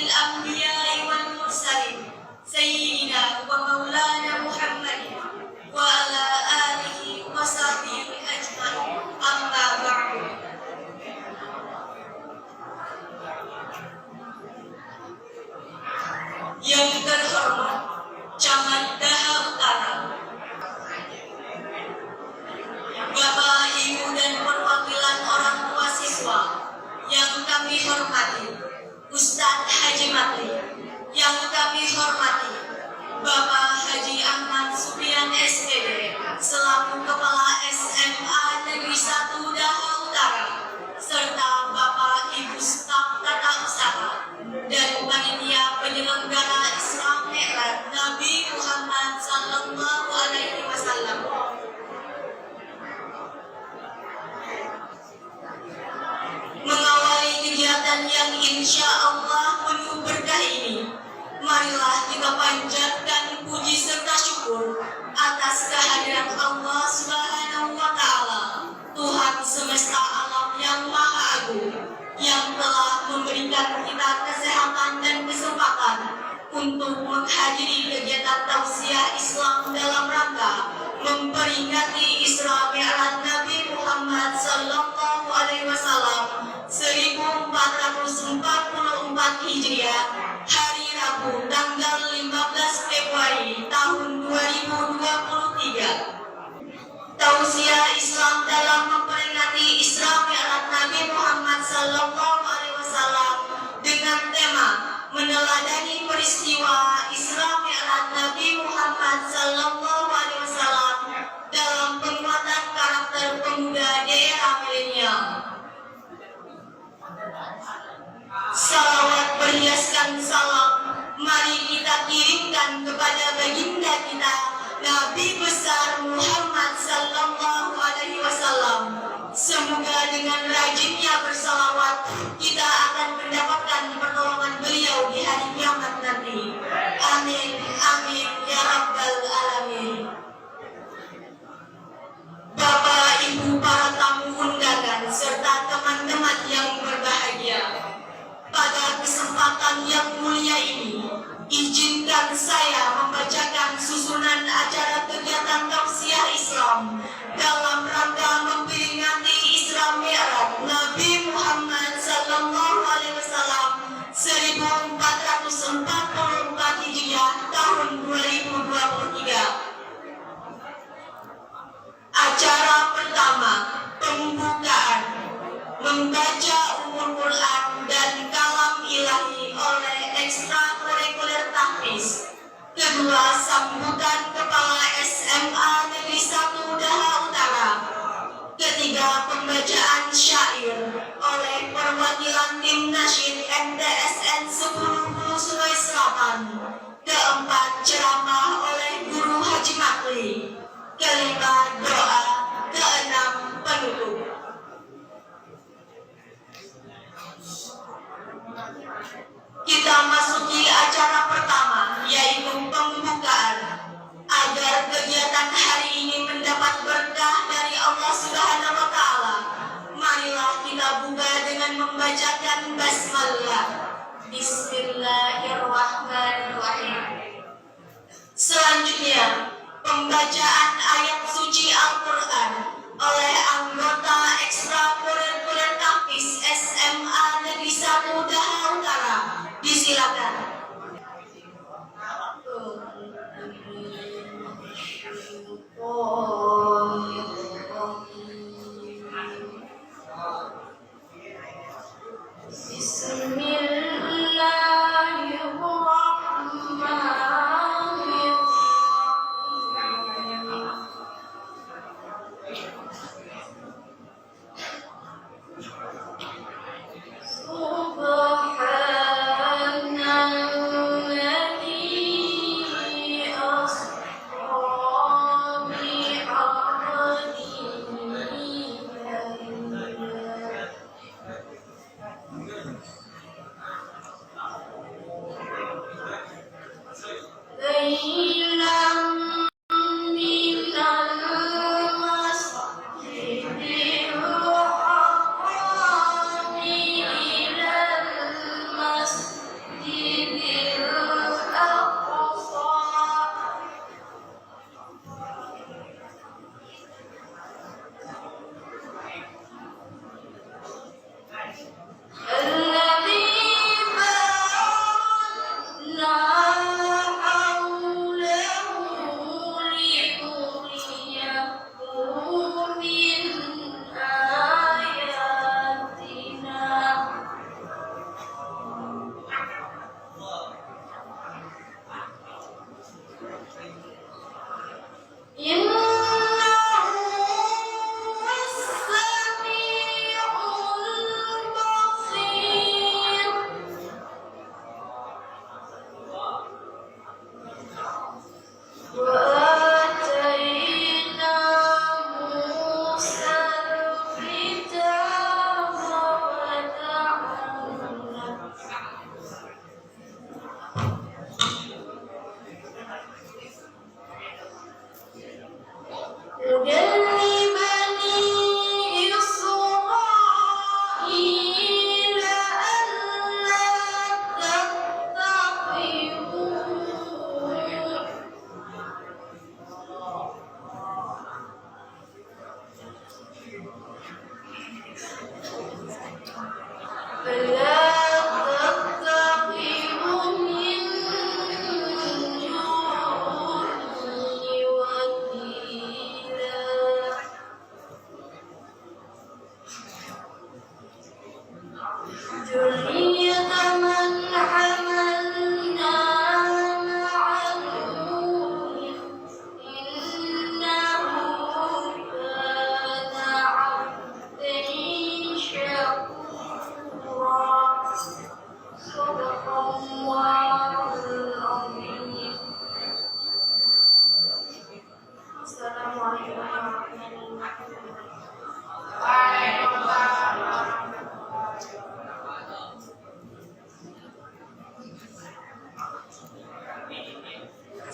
الأنبياء والمرسلين سيدنا ومولانا محمد وعلى آله وصحبه أجمعين. أما بعد. Yang terhormat Camat Daha Utara, Bapak, Ibu, dan perwakilan orang tua siswa yang kami hormati, Ustadz Haji Matli, yang kami hormati Bapak Haji Ahmad Supian SPD selaku Kepala SMA Negeri 1 Daha Utara, serta Bapak Ibu Staf Tata Usaha dan panitia penyelenggara Isra Mi'raj Nabi Muhammad Sallallahu Alaihi Wasallam. Mengawali kegiatan yang insya Allah penuh berkah ini, marilah kita panjatkan puji serta syukur atas kehadiran Allah Subhanahu wa Ta'ala, Tuhan semesta alam yang Maha Agung, yang telah memberikan kita kesehatan dan kesempatan untuk menghadiri kegiatan tausiah Islam dalam rangka memperingati Isra Mi'raj Nabi Muhammad Sallallahu Alaihi Wasallam 1444 Hijriah, hari Rabu tanggal 15 Februari tahun 2023. Tausiah Islam dalam memperingati Isra Mi'raj Nabi Muhammad Sallallahu Alaihi Wasallam dengan tema meneladani peristiwa Isra Mi'raj Nabi Muhammad Sallallahu Alaihi Wasallam dalam penguatan karakter pemuda di era milenial. Salawat berhiaskan salam mari kita kirimkan kepada baginda kita Nabi besar Muhammad Sallallahu Alaihi Wasallam. Semoga dengan rajinnya bersalawat kita akan mendapatkan pertolongan beliau di hari kiamat nanti. Amin, amin ya rabbal alamin. Bapak, Ibu, para tamu undangan serta teman-teman yang berbahagia, pada kesempatan yang mulia ini, izinkan saya membacakan susunan acara kegiatan tausiah Islam dalam rangka memperingati Isra Mi'raj Nabi Muhammad Sallallahu Alaihi Wasallam 1444 Hijriah tahun 2023. Acara pertama, pembukaan, membaca Ummul Quran dan Kalam Ilahi oleh ekstrakurikuler tahfiz. Kedua, sambutan Kepala SMA Negeri 1 Daha Utara. Ketiga, pembacaan syair oleh perwakilan tim nasyid MTSN 10 Hulu Sulawesi Selatan. Keempat, ceramah oleh Guru Haji Matli. Kelima, doa. Keenam, penutup. Kita masuki acara pertama, yaitu pembukaan. Agar kegiatan hari ini mendapat berkah dari Allah Subhanahu wa Ta'ala, marilah kita buka dengan membacakan basmalah. Bismillahirrahmanirrahim. Selanjutnya, pembacaan ayat suci Al-Quran oleh anggota ekstrakurikuler tahfiz SMA Negeri 1 Daha Utara. Disilakan. Bismillahirrahmanirrahim.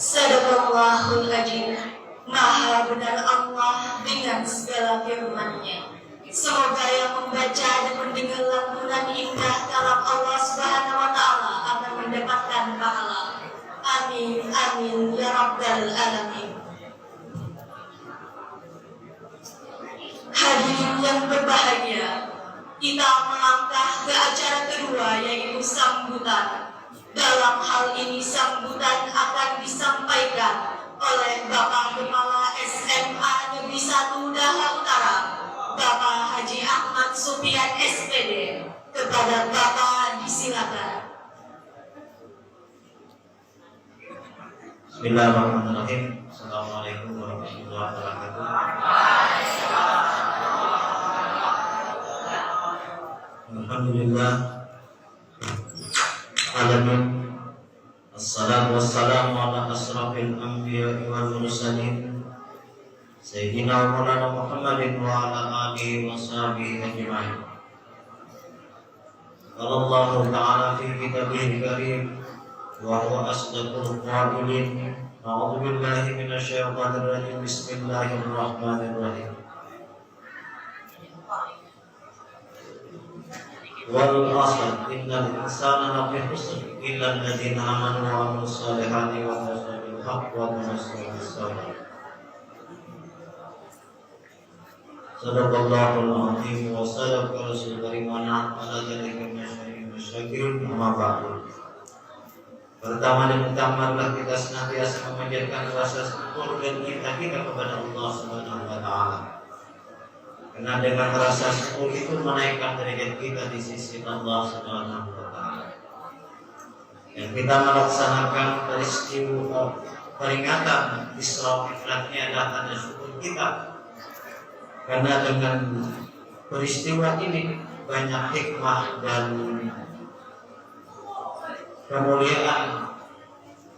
Sadaqallahul Azim. Maha benar Allah dengan segala firman-Nya. Semoga yang membaca dan mendengar lantunan indah kalam Allah Subhanahu wa Ta'ala akan mendapatkan pahala. Amin, amin, ya Rabbal Alamin. Hadirin yang berbahagia, kita melangkah ke acara kedua, yaitu sambutan. Dalam hal ini sambutan akan disampaikan oleh Bapak Kepala SMA Negeri 1 Daha Utara, Bapak Haji Ahmad Supian SPD. Kepada Bapak disilakan. Bismillahirrahmanirrahim. Assalamualaikum warahmatullahi wabarakatuh. Alhamdulillah. Alamin. Assalatu wassalamu ala asrafil anbiya'i wal mursalin Sayyidina wa maulana Muhammadin wa ala alihi wa sahbihi ajma'in. Qala Allah Ta'ala fi kitabihil karim wa huwa asdaqul qailin. A'udzu billahi minasy syaithanir rajim. Bismillahirrahmanirrahim. Wal 'asr innal insana lafi khusr illa alladziina aamanu wa 'amilus shalihati wa tawassaw bil haqqi wa tawassaw bis sabr. Sadaqallahul 'azim wa sadaqa rasulul karim wa nahnu 'ala dzalika minasy syakirin. Amma ba'du. Pertama dan utamalah kita senantiasa memanjatkan rasa syukur dan cinta kita kepada Allah Subhanahu wa Ta'ala. Karena dengan rasa syukur itu menaikkan derajat kita di sisi Allah Subhanahu wa Ta'ala. Dan kita melaksanakan peristiwa peringatan Isra Mi'rajnya adalah tanda syukur kita. Karena dengan peristiwa ini banyak hikmah dan kemuliaan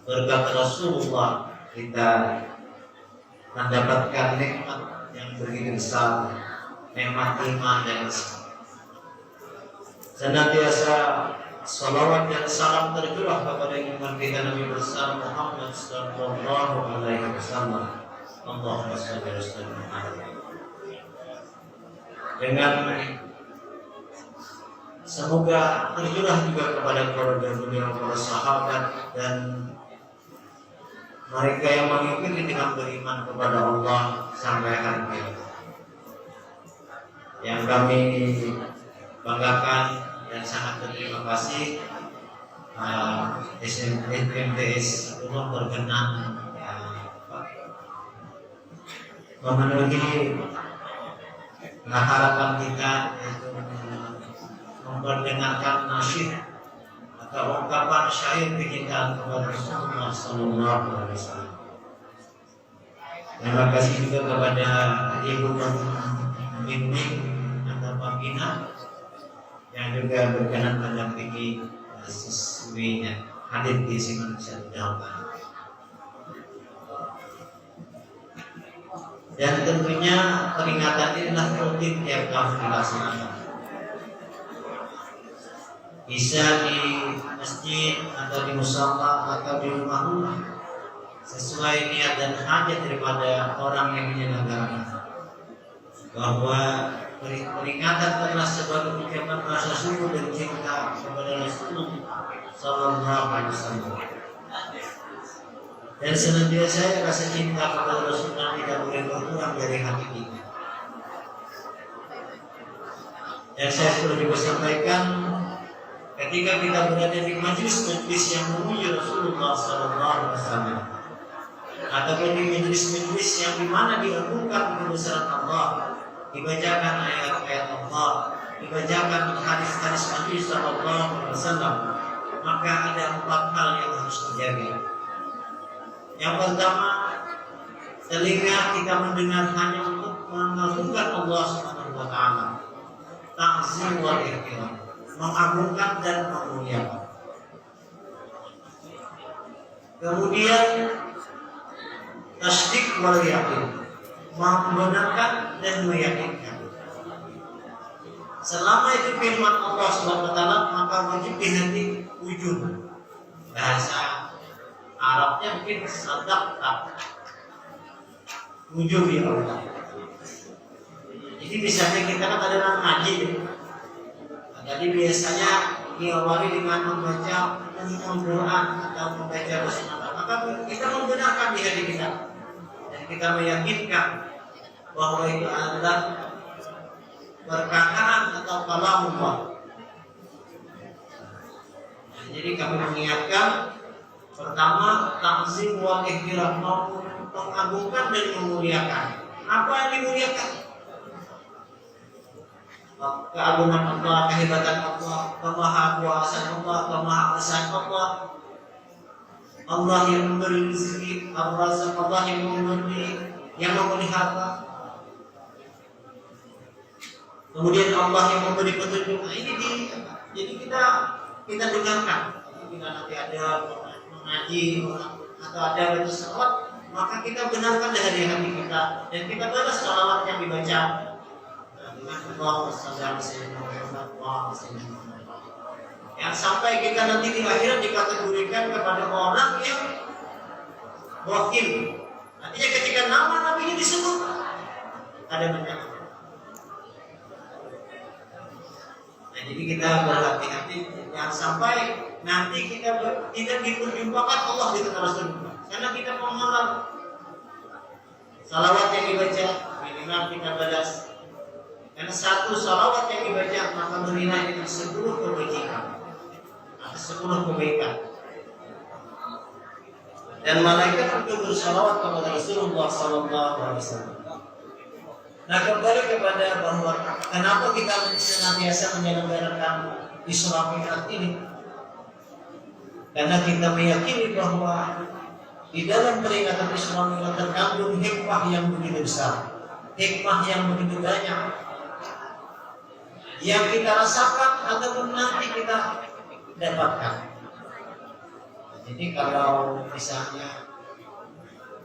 berkat Rasulullah, kita mendapatkan nikmat yang begitu besar, nikmat iman dan Islam. Senantiasa salawat dan salam tercurah kepada junjungan kita Nabi besar Muhammad sallallahu alaihi wasallam. Allahumma shalli wa sallim alaihi. Dengan Semoga tercurah juga kepada keluarga beliau, para sahabat dan mereka yang mengikuti dengan beriman kepada Allah sampai hari kiamat. Yang kami banggakan dan sangat berterima kasih SMTS Umum berkenan memenuhi harapan kita, yaitu memperdengarkan nasyid atau ungkapan syair kecintaan kepada Rasulullah Sallallahu Alaihi Wasallam. Terima kasih juga kepada Ibu Bimbing atau Pembina yang juga berkenan mendampingi siswinya hadir di sini Jawa. Dan tentunya peringatan ini adalah rutin tiap tahun dilaksanakan. Bisa di masjid atau di musala atau di rumah-rumah sesuai niat dan hajat daripada orang yang menyelenggarakan. Bahwa peringatan adalah sebagai ucapan rasa syukur dan cinta kepada Rasulullah Sallallahu Alaihi Wasallam. Dan senantiasa rasa cinta kepada Rasulullah tidak boleh berkurang dari hati kita. Dan saya perlu juga sampaikan, ketika kita berada di majelis-majelis yang memuji Rasulullah Sallallahu Alaihi Wasallam, ataupun di majelis-majelis yang dimana diagungkan kebesaran Allah, dibacakan ayat-ayat Allah, dibacakan hadis-hadis Nabi Sallallahu Alaihi Wasallam, maka ada 4 hal yang harus dijaga. Yang pertama, telinga kita mendengar hanya untuk mengagungkan Allah Subhanahu wa taala, ta'zim wal ihtiram, mengagungkan dan memuliakan. Kemudian tasdik wal yakin, membenarkan dan meyakinkan. Selama itu firman Allah Subhanahu wa taala, maka wajib di hati ujub. Bahasa Arabnya mungkin sadaqah, ujub ya Allah. Jadi misalnya kita kan ada orang ngaji, jadi biasanya diawali dengan membaca Al-Quran atau membaca Rasulullah, maka kita membenarkan di hati kita dan kita meyakinkan bahwa itu adalah perkataan atau kalamullah. Jadi kami mengingatkan, pertama, ta'zim wal ihtiram, mengagungkan dan memuliakan. Apa yang dimuliakan? Keagungan Allah, kehebatan Allah, kemahakuasaan Allah, kemahaesaan Allah. Allah yang memberi rezeki, Allah yang memelihara. Kemudian Allah yang memberi petunjuk. Nah, ini jadi kita dengarkan. Bila nanti ada mengaji atau ada baca salawat, maka kita benarkan dari hati kita dan kita balas salawat yang dibaca dengan Allahumma shalli ala sayyidina Muhammad. Yang sampai kita nanti di akhirat dikategorikan kepada orang yang wakil. Artinya ketika nama nabinya disebut ada banyak. Nah, jadi kita berhati-hati yang sampai nanti kita tidak diperjumpakan Allah di tengah Rasulullah, karena kita mengenal salawat yang dibaca minimal kita balas, karena satu salawat yang dibaca maka bernilai dengan 10 kebajikan atau 10 kebaikan. Dan malaikat juga bersalawat kepada Rasulullah Sallallahu Alaihi Wasallam. Nah, kembali kepada bahwa kenapa kita senantiasa menyelenggarakan Isra Mi'raj ini? Karena kita meyakini bahwa di dalam peringatan Isra Mi'raj terkandung hikmah yang begitu besar, hikmah yang begitu banyak, yang kita rasakan ataupun nanti kita dapatkan. Jadi kalau misalnya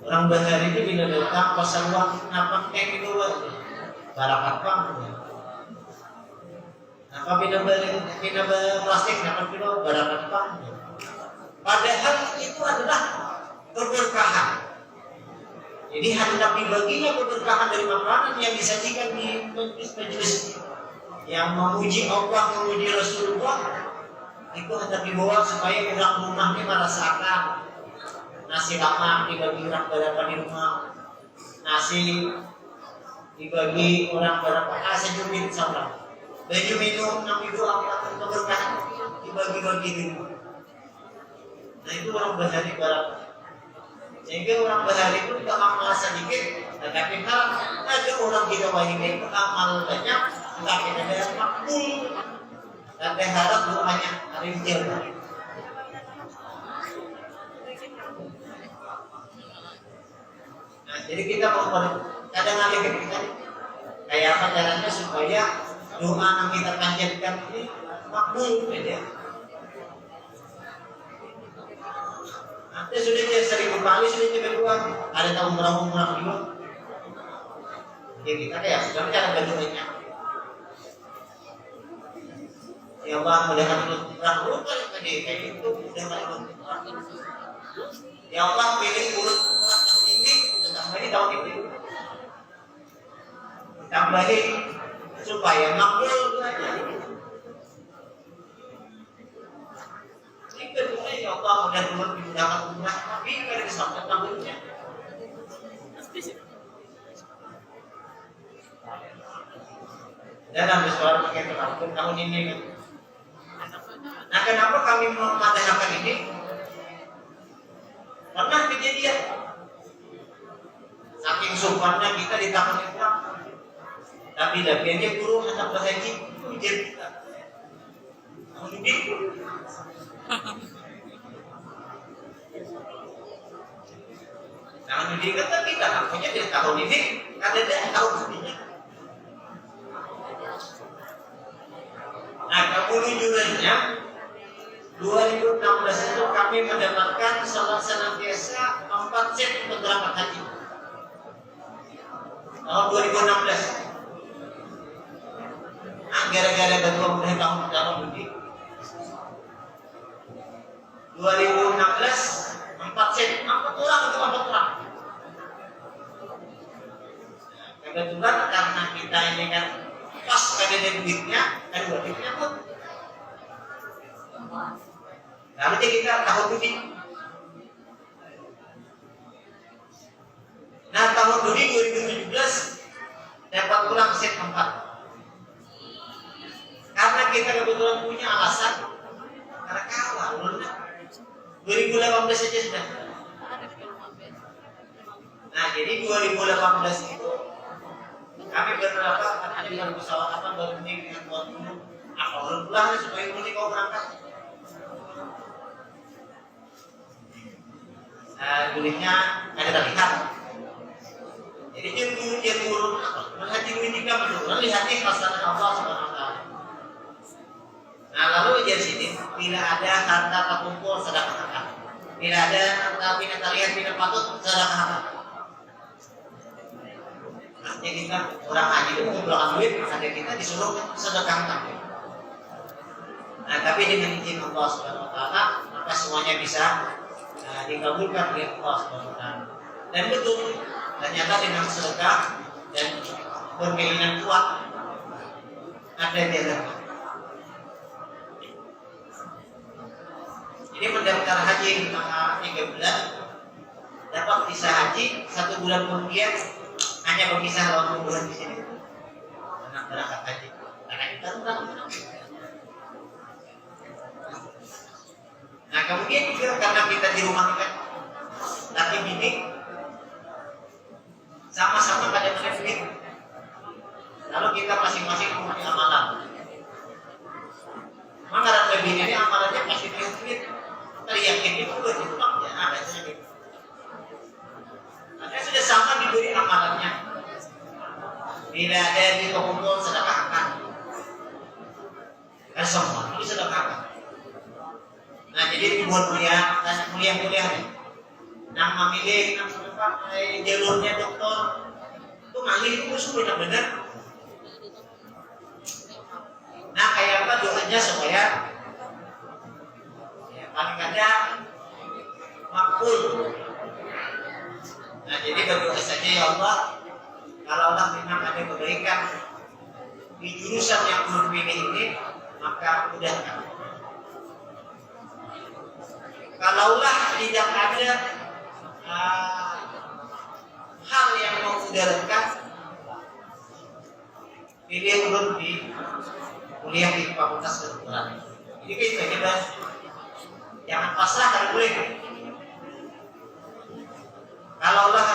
orang bahari itu bila datang pasang uang napak itu barakat bang, apa bina plastik napak itu barakat bang. Padahal itu adalah keberkahan. Jadi hendak dibaginya keberkahan dari makanan yang disajikan di majelis yang memuji Allah, memuji Rasulullah, itu hendak dibawa supaya orang rumah ini merasakan nasi lama dibagi orang berapa di rumah, nasi dibagi orang berapa, sejumlah sama, baju minum yang itu akan keberkahan dibagi-bagi di rumah. Nah itu orang bahari berapa? Sehingga orang bahari itu tidak amal sedikit, tetapi kalau ada orang kita wajib amal banyak, tetapi ada yang makbul dan berharap doanya hari jalan. Nah, jadi kita mau kadang-kadang kita kayak apa caranya supaya doa yang kita panjatkan ini makbul, ya. Nanti sudah dia 1000 kali sudah dia berdoa, ada tahun umrah juga. Ya kita kayak sudah cara berdoanya. Ya Allah, mudah-mudahan umrah lupa tadi kayak itu mudah-mudahan. Ya Allah, pilih urut umrah tahun ini, tambah ini tahun ini. Tambahi supaya makbul saja. Jika boleh ya Allah mudah-mudahan dimudahkan umrah, tapi kalau disambut tahunnya. Dan ambil suara pakai tahun ini kan. Nah kenapa kami mengatakan ini? Pernah kejadian saking sopannya kita di tahun itu, tapi dapetnya guru anak berhaji ujian kita. Tahun ini tahun ini kata kita akhirnya di tahun ini ada tahun ini. Nah kemunculannya 2016 itu kami mendapatkan salat senantiasa 4 set untuk berangkat haji tahun 2016. Nah, gara-gara kedua mulai tahun ini 2016 4 set 4 orang itu 4 orang. Nah, kebetulan karena kita ini kan pas pada duitnya, kedua duitnya pun. Lalu kita tahun ini. Nah tahun ini 2017 dapat pulang set 4. Karena kita kebetulan punya alasan, karena kalah ulunnya 2018 saja sudah. Nah jadi 2018 itu kami berapa katanya dengan pesawat apa baru ini dengan buat dulu. Kalau pulang supaya mulai kau berangkat. Kulitnya ada terlihat. Jadi dia turun melihat ini tiga menurun lihatnya pasangan Allah Subhanahu Wa Taala. Nah lalu dari sini bila ada harta terkumpul sedekahkan. Bila ada harta bina terlihat bina patut sedekahkan. Artinya kita orang haji itu mengumpulkan duit, ada kita disuruh sedekahkan. Nah tapi dengan izin Allah Subhanahu Wa Taala maka semuanya bisa dikabulkan oleh Allah Subhanahu Wa Taala. Dan betul ternyata dengan sedekah dan berkeinginan kuat ada jalan. Jadi mendaftar haji tanggal 3 bulan dapat visa haji 1 bulan kemudian hanya berpisah waktu bulan di sini. Anak berangkat haji. Karena kita sudah. Nah kemudian juga karena kita di rumah kan, tapi ini sama-sama pada menefik. Lalu kita masing-masing punya amalan. Maka rata ini amalannya pasti menefik. Kita yakin itu berjuang ya ada sedikit. Ada sudah sama diberi amalannya. Bila ada di kumpul sedekahkan. Semua itu sedekahkan. Nah jadi dibuat mulia dan mulia-mulia nih. Nang memilih nang jalurnya dokter itu ngalih itu sudah benar. Nah kayak apa doanya supaya ya, paling kadang makbul. Nah jadi berdoa saja ya Allah kalau Allah memang ada kebaikan di jurusan yang belum pilih ini, maka mudahkan. Kalaulah tidak ada hal yang mau mudaratkan, pilih urut di kuliah di Fakultas Kedokteran. Jadi kita jangan pasrah kalau boleh. Kalaulah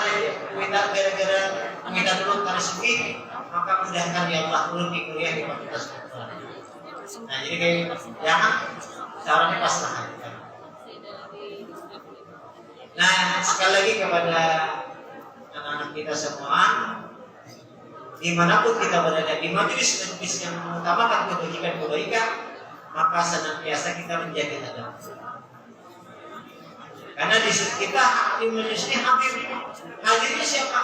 kita gara-gara kita dulu karena sedih, maka mudahkan ya Allah urut di kuliah di Fakultas Kedokteran. Nah jadi kayak jangan caranya pasrah. Nah sekali lagi kepada anak-anak kita semua, dimanapun kita berada, di majelis-majelis yang mengutamakan kebaikan, maka senantiasa kita menjaga adab. Karena di kita di majelis ini hadirnya siapa?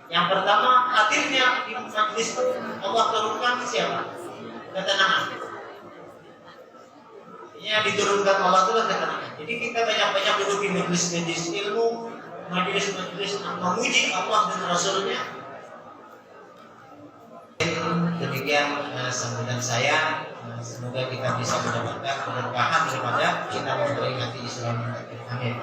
Yang pertama hadirnya di majelis Allah turunkan siapa? Ketenangan. Yang diturunkan Allah itu ketenangan. Jadi kita banyak-banyak duduk di majelis-majelis ilmu, majelis-majelis memuji Allah dan Rasulnya. Demikian sambutan saya. Semoga kita bisa mendapatkan keberkahan daripada kita memperingati Islam. Amin.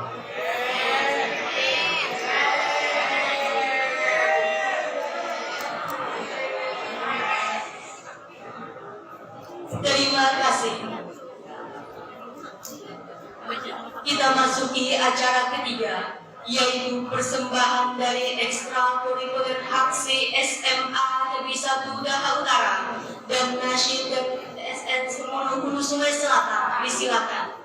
Terima kasih. Kita masuki acara ketiga, yaitu persembahan dari ekstrakurikuler Haksi SMA Negeri 1 Daha Utara dan nasyid dari SN Semono Hulu Sungai Selatan. Disilakan.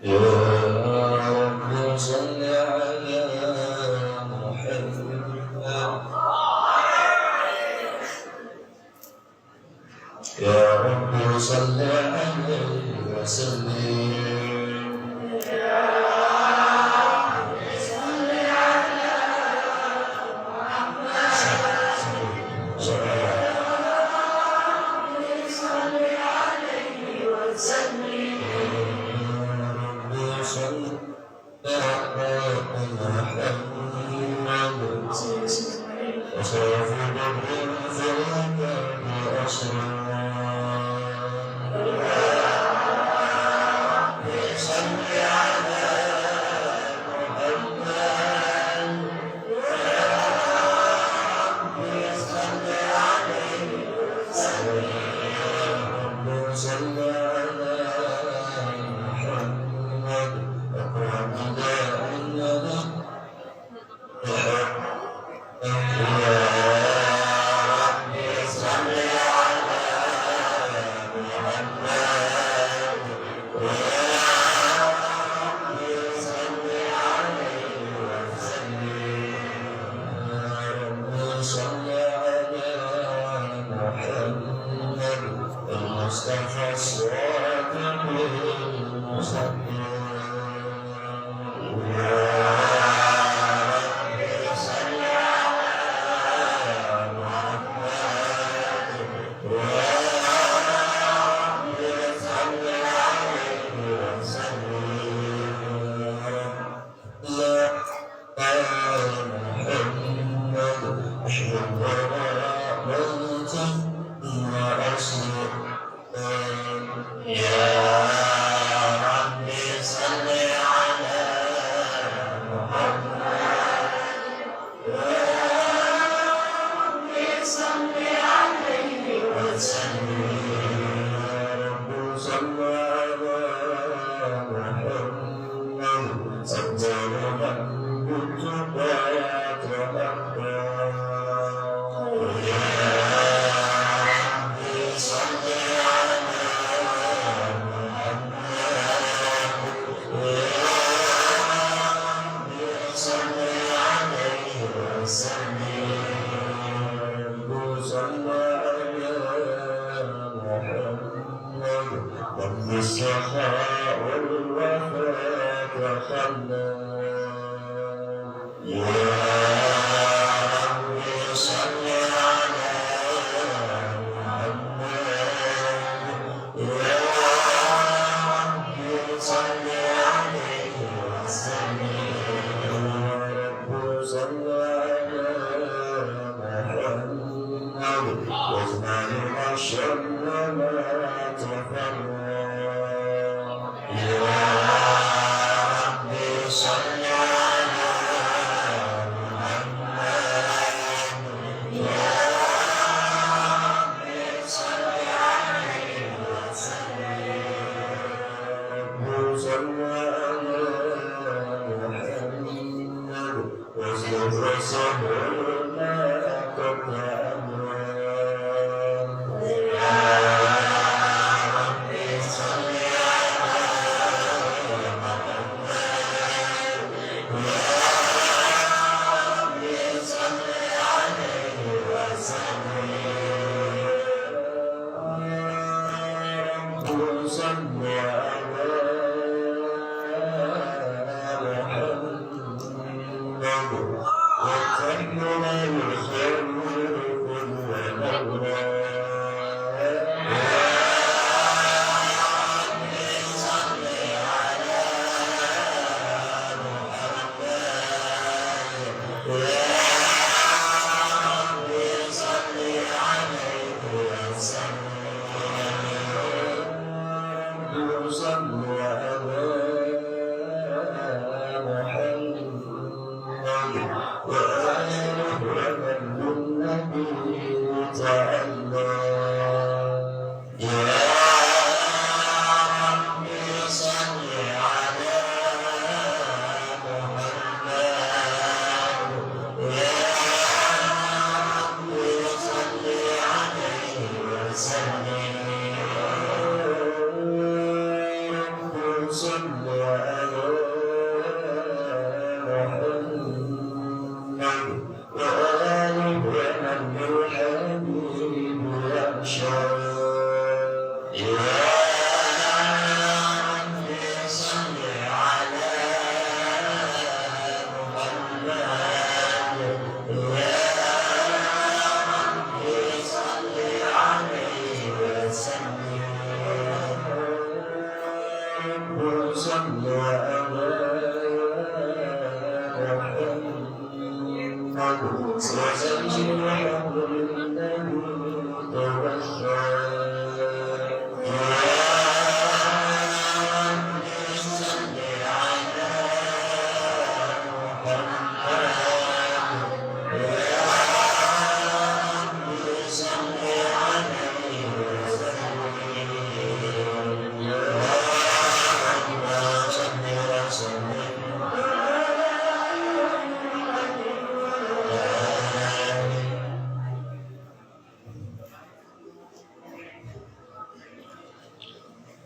يا رب صل على محمد يا رب صل عليه وسلم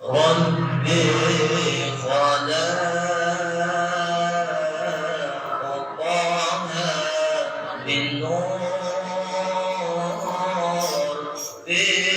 ربي خلق طه بالنور في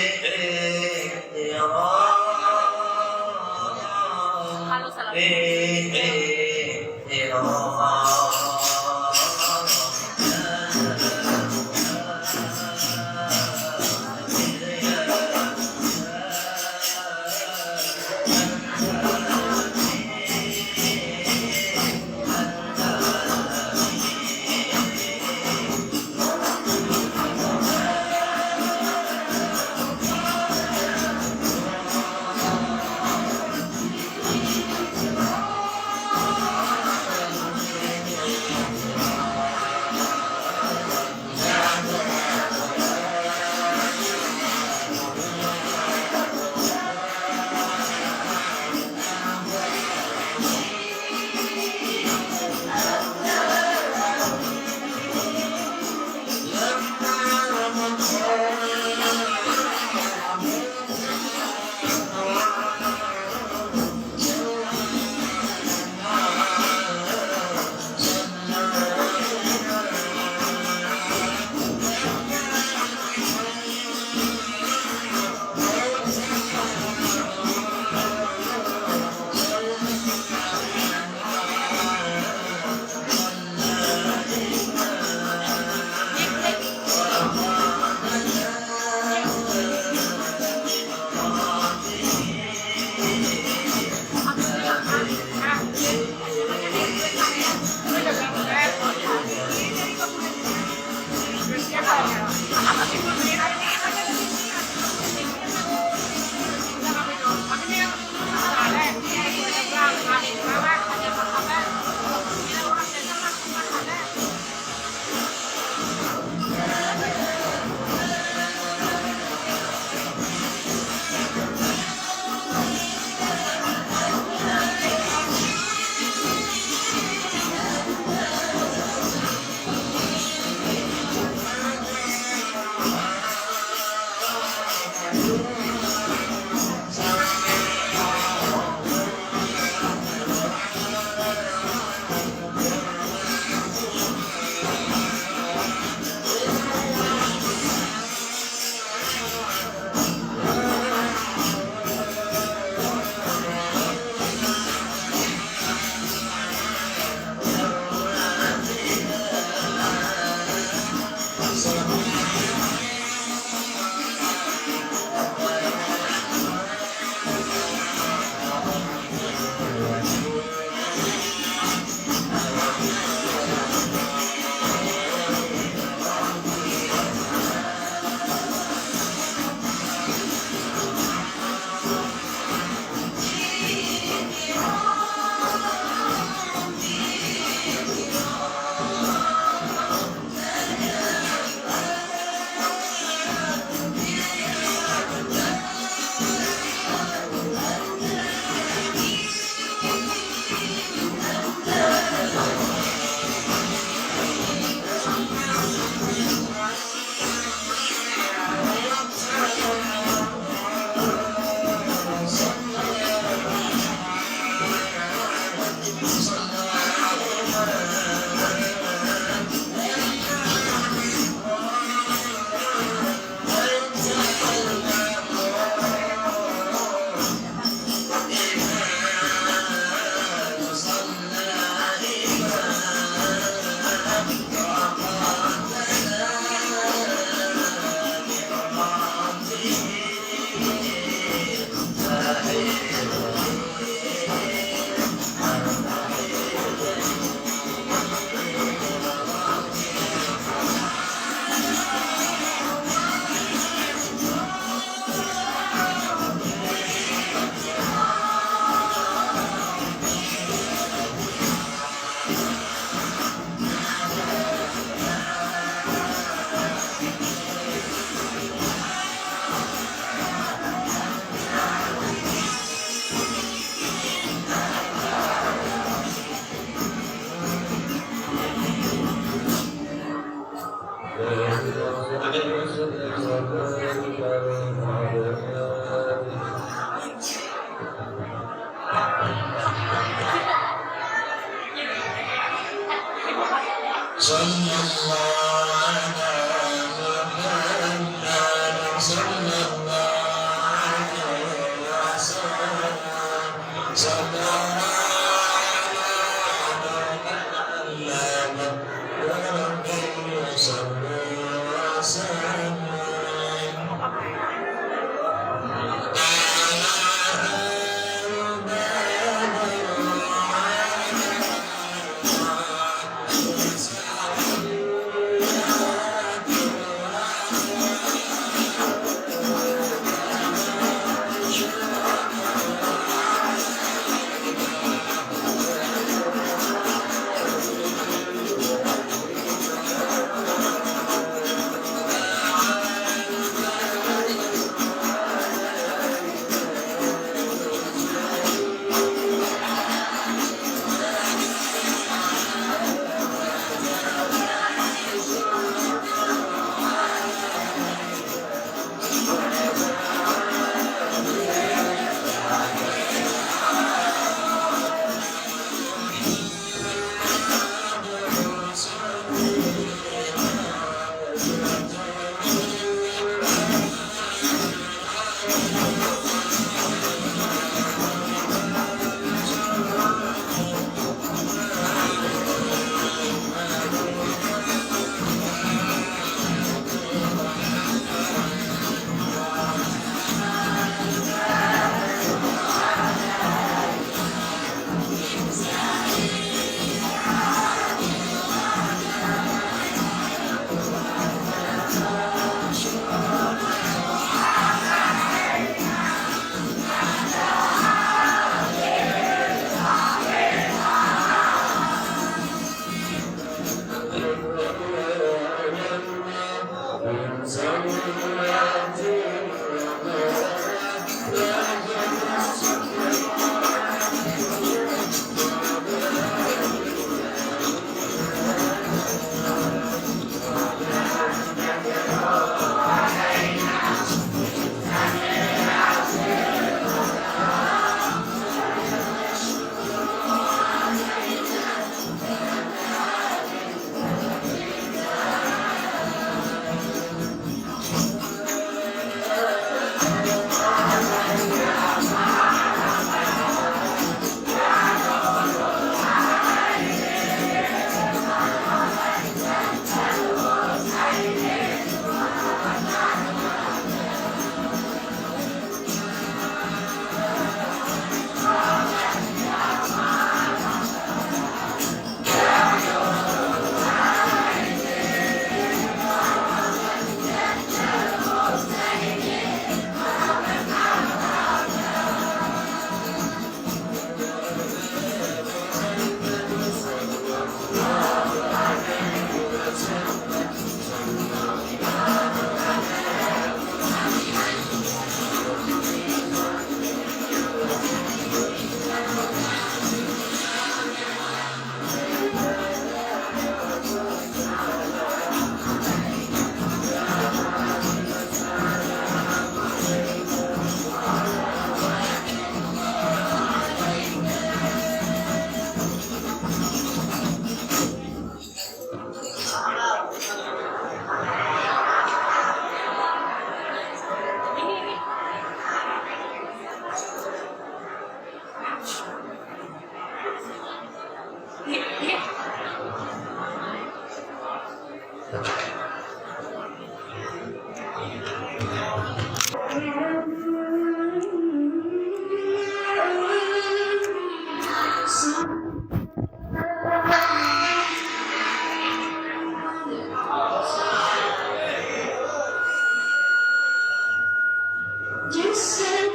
جسد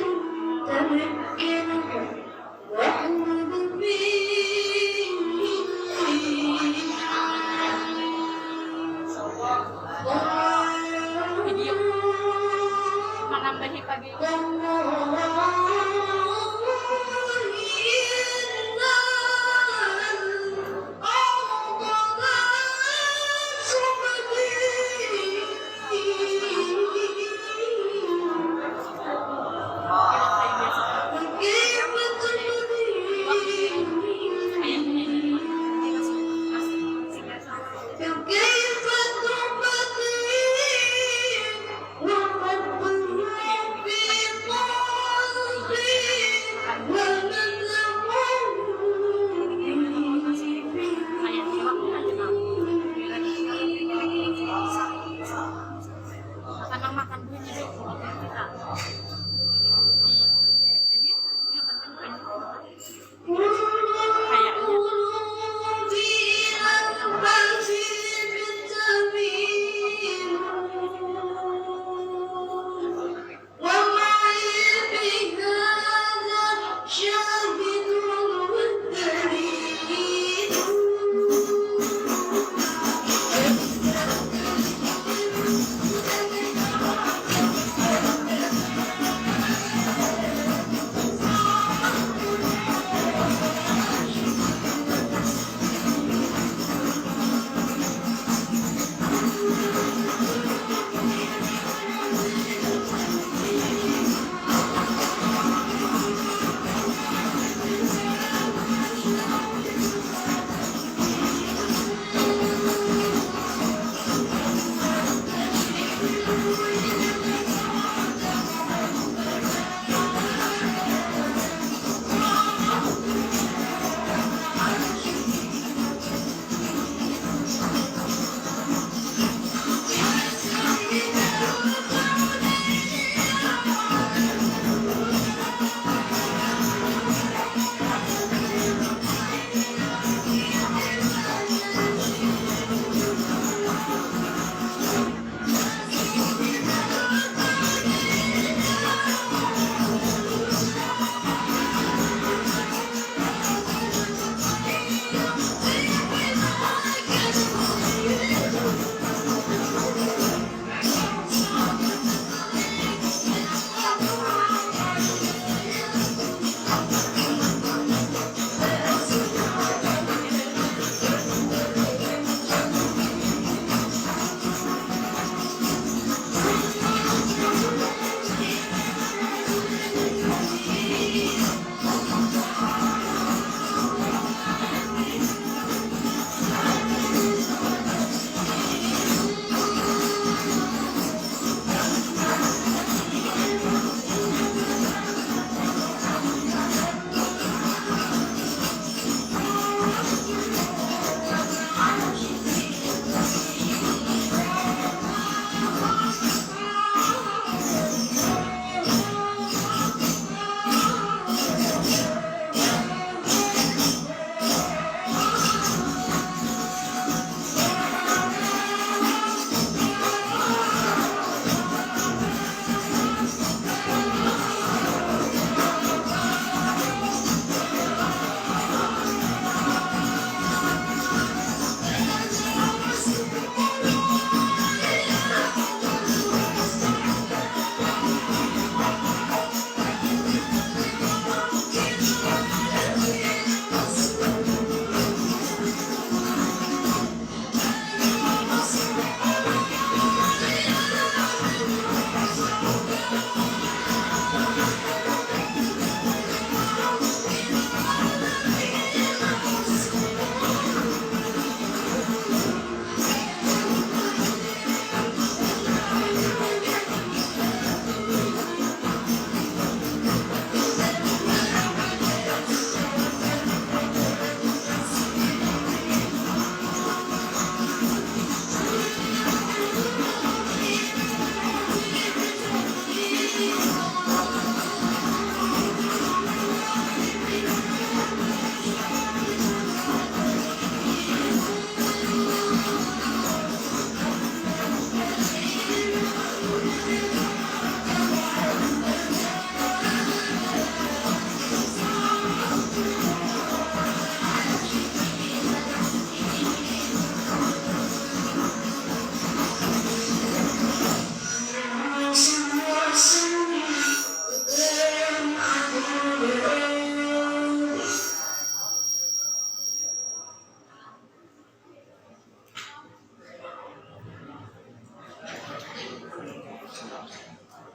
تمكن واحمد Video menambahi pagi makan dulu jadi kita.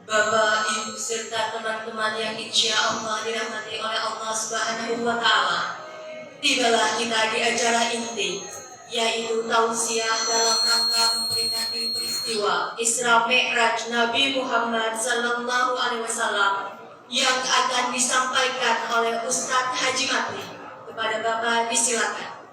Bapak, Ibu, serta teman-teman yang insya Allah dirahmati oleh Allah Subhanahu wa Ta'ala. Tibalah kita di acara inti, yaitu tausiah dalam rangka memperingati peristiwa Isra Mi'raj Nabi Muhammad Sallallahu Alaihi Wasallam yang akan disampaikan oleh Ustadz Haji Matli. Kepada Bapak disilakan.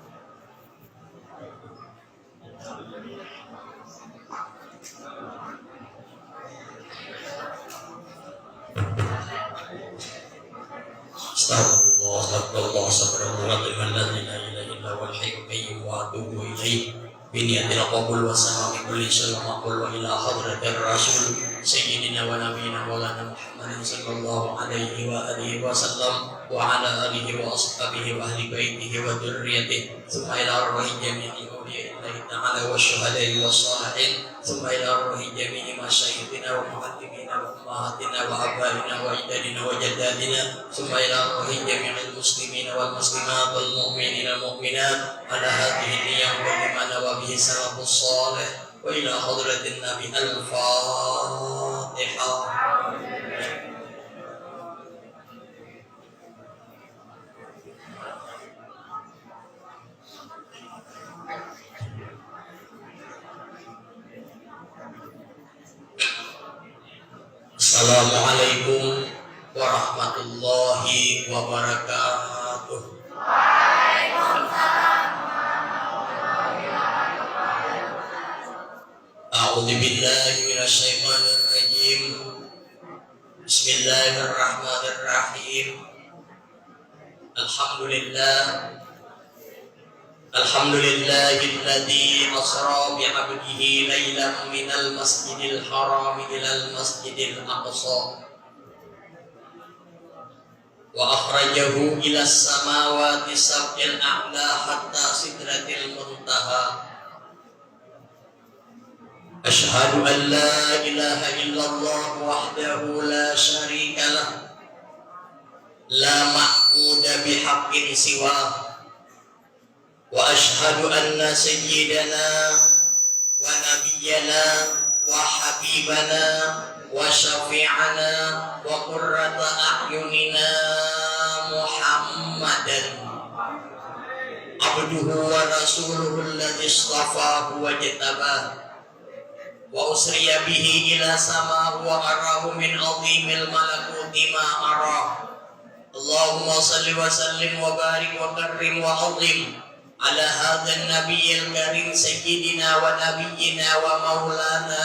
Astagfirullah, astagfirullah, astagfirullah, la ilaha illa huwal hayyul qayyum wa atubu ilaih. Biniyatil qabul wa samami kulli syai'in maqul wa ila hadratir rasul sayyidina wa nabiyina maulana Muhammadin sallallahu alaihi wa alihi wa sallam wa ala alihi wa ashabihi wa ahli baitihi wa dzurriyyatihi thumma ila arwahi jami'i awliya'illahi ta'ala wa syuhada'i wa shalihin thumma ila arwahi jami'i masyayikhina wa muqaddimina wa ummahatina wa abaina wa ajdadina wa jaddadina thumma ila arwahi jami'il muslimina wal muslimat wal mu'minina wal mu'minat ala hadhihi niyyah wa bima nawa bihi salafus salih wa ila hadratin nabi al-fatihah. Assalamualaikum warahmatullahi wabarakatuh. A'udzu billahi minasy syaithanir rajim. Bismillahirrahmanirrahim. Alhamdulillahilladzi asra bi'abdihi lailan minal masjidil haram ilal masjidil aqsa wa akhrajahu ilas samawati sab'il a'la hatta sidratil muntaha. Asyhadu an la ilaha illallah wahdahu la syarika lah, la ma'budu bihaqqin siwah. Wa ashhadu anna sayyidana wa nabiyyana wa habibana wa syafi'ana wa qurrata a'yunina Muhammadan abduhu wa rasuluhu alladhi istafahu wa jtabah wa usriya bihi ila sama wa arahu min azimil malakuti ma arah. Allahumma salli wa sallim wa barik wa karrim wa azim ala hadzal nabiyil karim sayyidina wa nabiyyina wa maulana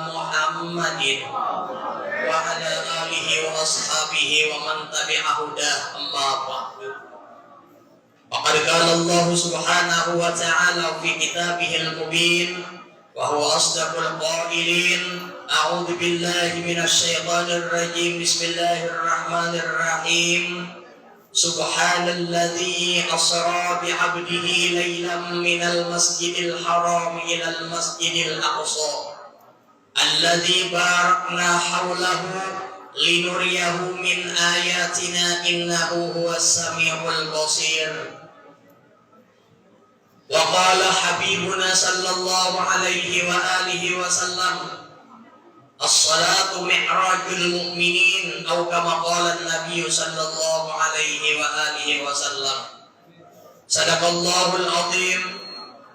Muhammadin wa ala alihi wa ashabihi wa man tabi'a hudah, amma ba'du. Faqad qala Allah subhanahu wa ta'ala fi kitabihil mubin wa huwa asdaqul qailin. A'udzu billahi minasy syaithanir rajim. Bismillahirrahmanirrahim. Subhanalladzi asra bi'abdihi lailan minal masjidil haram ilal masjidil aqsa alladzi barakna hawlahu linuriyahu min ayatina innahu huwas samiul basir. Wa qala habibuna sallallahu alaihi wa alihi wa sallam, as-salatu mi'rajul mu'minin, atau kama qala an-nabiy sallallahu alaihi wa alihi wasallam. Sadaqallahul azim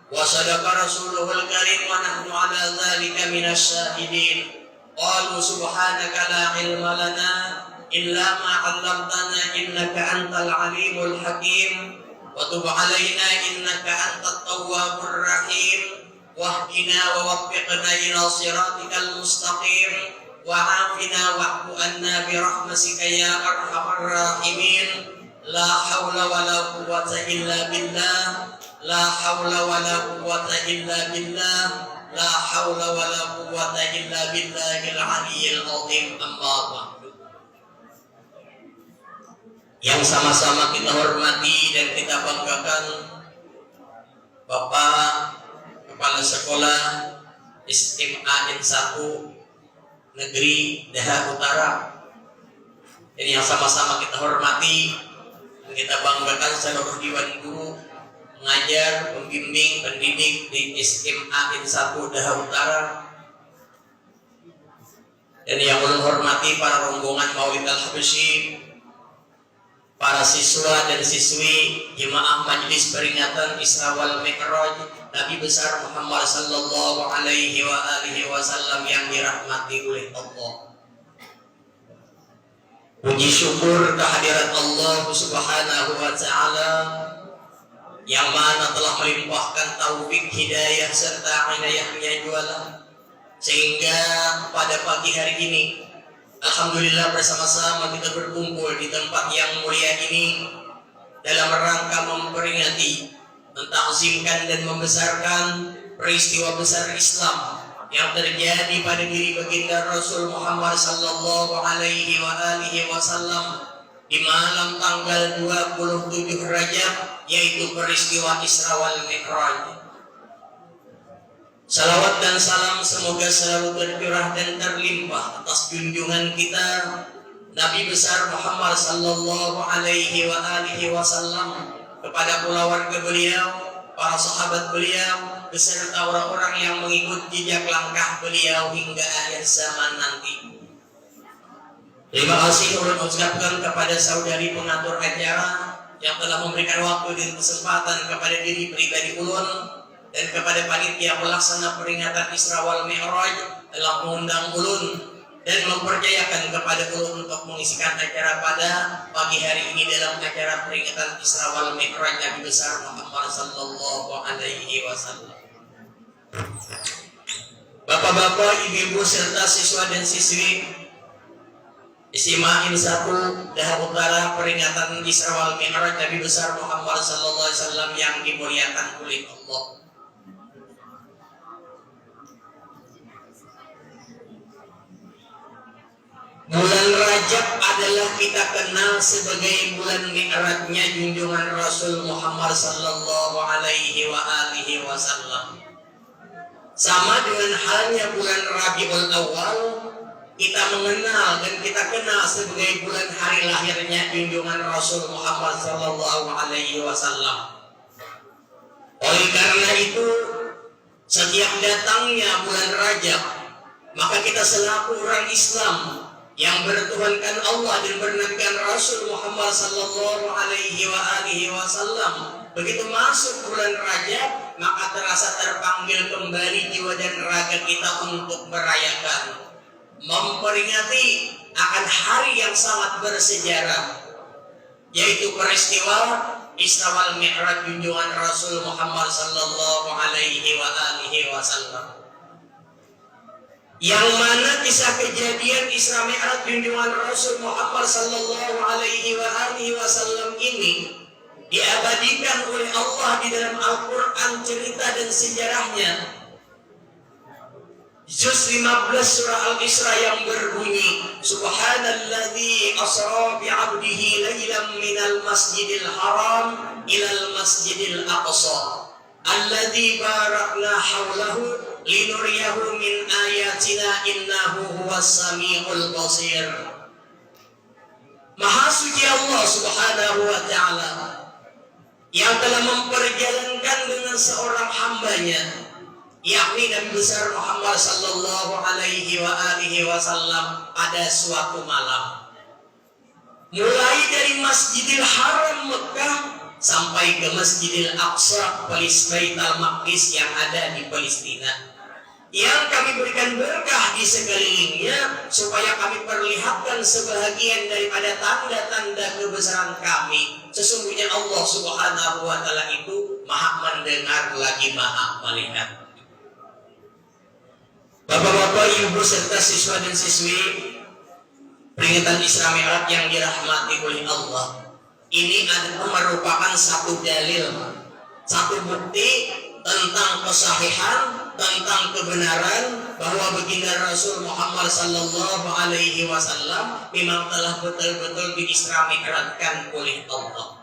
wa sadaqa rasuluhul karim wa nahnu ala dzalika minasy syahidin. Qalu subhanaka la ilma lana illa ma 'allamtana innaka antal alimul hakim wa tub 'alaina innaka antat tawwabur rahim. Wahdina wa waffiqna ila siratikal mustaqim wa afina wa'fu anna bi rahmatika ya arhamar rahimin. La haula wa la quwwata illa billah, la haula wa la quwwata illa billah, la haula wa la quwwata illa billahil aliyyil azim. Amma ba'du. Yang sama-sama kita hormati dan kita banggakan Bapak Kepala Sekolah SMA N1 Negeri Daha Utara. Ini yang sama-sama kita hormati dan kita banggakan seluruh Dewan Guru, mengajar, pembimbing, pendidik di SMA N1 Daha Utara. Dan yang ulun hormati para rombongan Maulid Al-Habsyi, para siswa dan siswi jemaah Majelis Peringatan Isra wal Mi'raj Nabi besar Muhammad sallallahu alaihi wasallam yang dirahmati oleh Allah. Puji syukur kehadirat Allah Subhanahu wa taala yang mana telah melimpahkan taufik hidayah serta inayahnya jualan, sehingga pada pagi hari ini alhamdulillah bersama-sama kita berkumpul di tempat yang mulia ini dalam rangka memperingati, mentakzimkan dan membesarkan peristiwa besar Islam yang terjadi pada diri baginda Rasul Muhammad sallallahu alaihi wasallam di malam tanggal 27 Rajab, yaitu peristiwa Isra wal Mi'raj. Salawat dan salam semoga selalu tercurah dan terlimpah atas junjungan kita Nabi besar Muhammad sallallahu alaihi wasallam, kepada keluarga beliau, para sahabat beliau, beserta orang-orang yang mengikut jejak langkah beliau hingga akhir zaman nanti. Terima kasih ulun ucapkan kepada saudari pengatur acara yang telah memberikan waktu dan kesempatan kepada diri pribadi ulun dan kepada panitia pelaksana peringatan Isra wal Mi'raj telah mengundang ulun dan mempercayakan kepada ulun untuk mengisikan acara pada pagi hari ini dalam acara peringatan Isra wal Mi'raj Nabi besar Muhammad sallallahu alaihi wasallam. Bapak-bapak, ibu-ibu serta siswa dan siswi Isimain 1 Dahab Utara peringatan Isra wal Mi'raj Nabi besar Muhammad sallallahu alaihi wasallam yang dimuliakan oleh Allah. Bulan Rajab adalah kita kenal sebagai bulan Mi'rajnya junjungan Rasul Muhammad sallallahu alaihi wasallam. Sama dengan halnya bulan Rabiul Awal, kita mengenal dan kita kenal sebagai bulan hari lahirnya junjungan Rasul Muhammad sallallahu alaihi wasallam. Oleh karena itu, setiap datangnya bulan Rajab, maka kita selaku orang Islam yang bertuhankan Allah dan bernabikan Rasul Muhammad sallallahu alaihi wasallam, begitu masuk bulan Rajab, maka terasa terpanggil kembali jiwa dan raga kita untuk merayakan, memperingati akan hari yang sangat bersejarah, yaitu peristiwa Isra wal Mi'raj junjungan Rasul Muhammad sallallahu alaihi wasallam. Yang mana kisah kejadian Isra Mi'raj junjungan Rasul Muhammad sallallahu alaihi wasallam ini diabadikan oleh Allah di dalam Al-Quran cerita dan sejarahnya. Juz 15 surah Al-Isra yang berbunyi, Subhanalladzi asra bi'abdihi laylan minal masjidil haram ilal masjidil aqsa alladzi barakna hawlahu linuriyahu min ayatina innahu huwas samiul basir. Maha suci Allah Subhanahu wa ta'ala yang telah memperjalankan dengan seorang hambanya, yakni Nabi besar Muhammad sallallahu alaihi wasallam pada suatu malam, mulai dari Masjidil Haram Mekah sampai ke Masjidil Aqsa Baitul Maqdis yang ada di Palestina, yang kami berikan berkah di sekelilingnya supaya kami perlihatkan sebahagian daripada tanda-tanda kebesaran kami. Sesungguhnya Allah Subhanahu wa ta'ala itu Maha mendengar lagi Maha melihat. Bapak-bapak, ibu serta siswa dan siswi peringatan Isra Mi'raj yang dirahmati oleh Allah, ini adalah merupakan satu dalil, satu bukti tentang kesahihan, tentang kebenaran bahwa baginda Rasul Muhammad sallallahu alaihi wasallam memang telah betul-betul diisra mi'rajkan oleh Allah.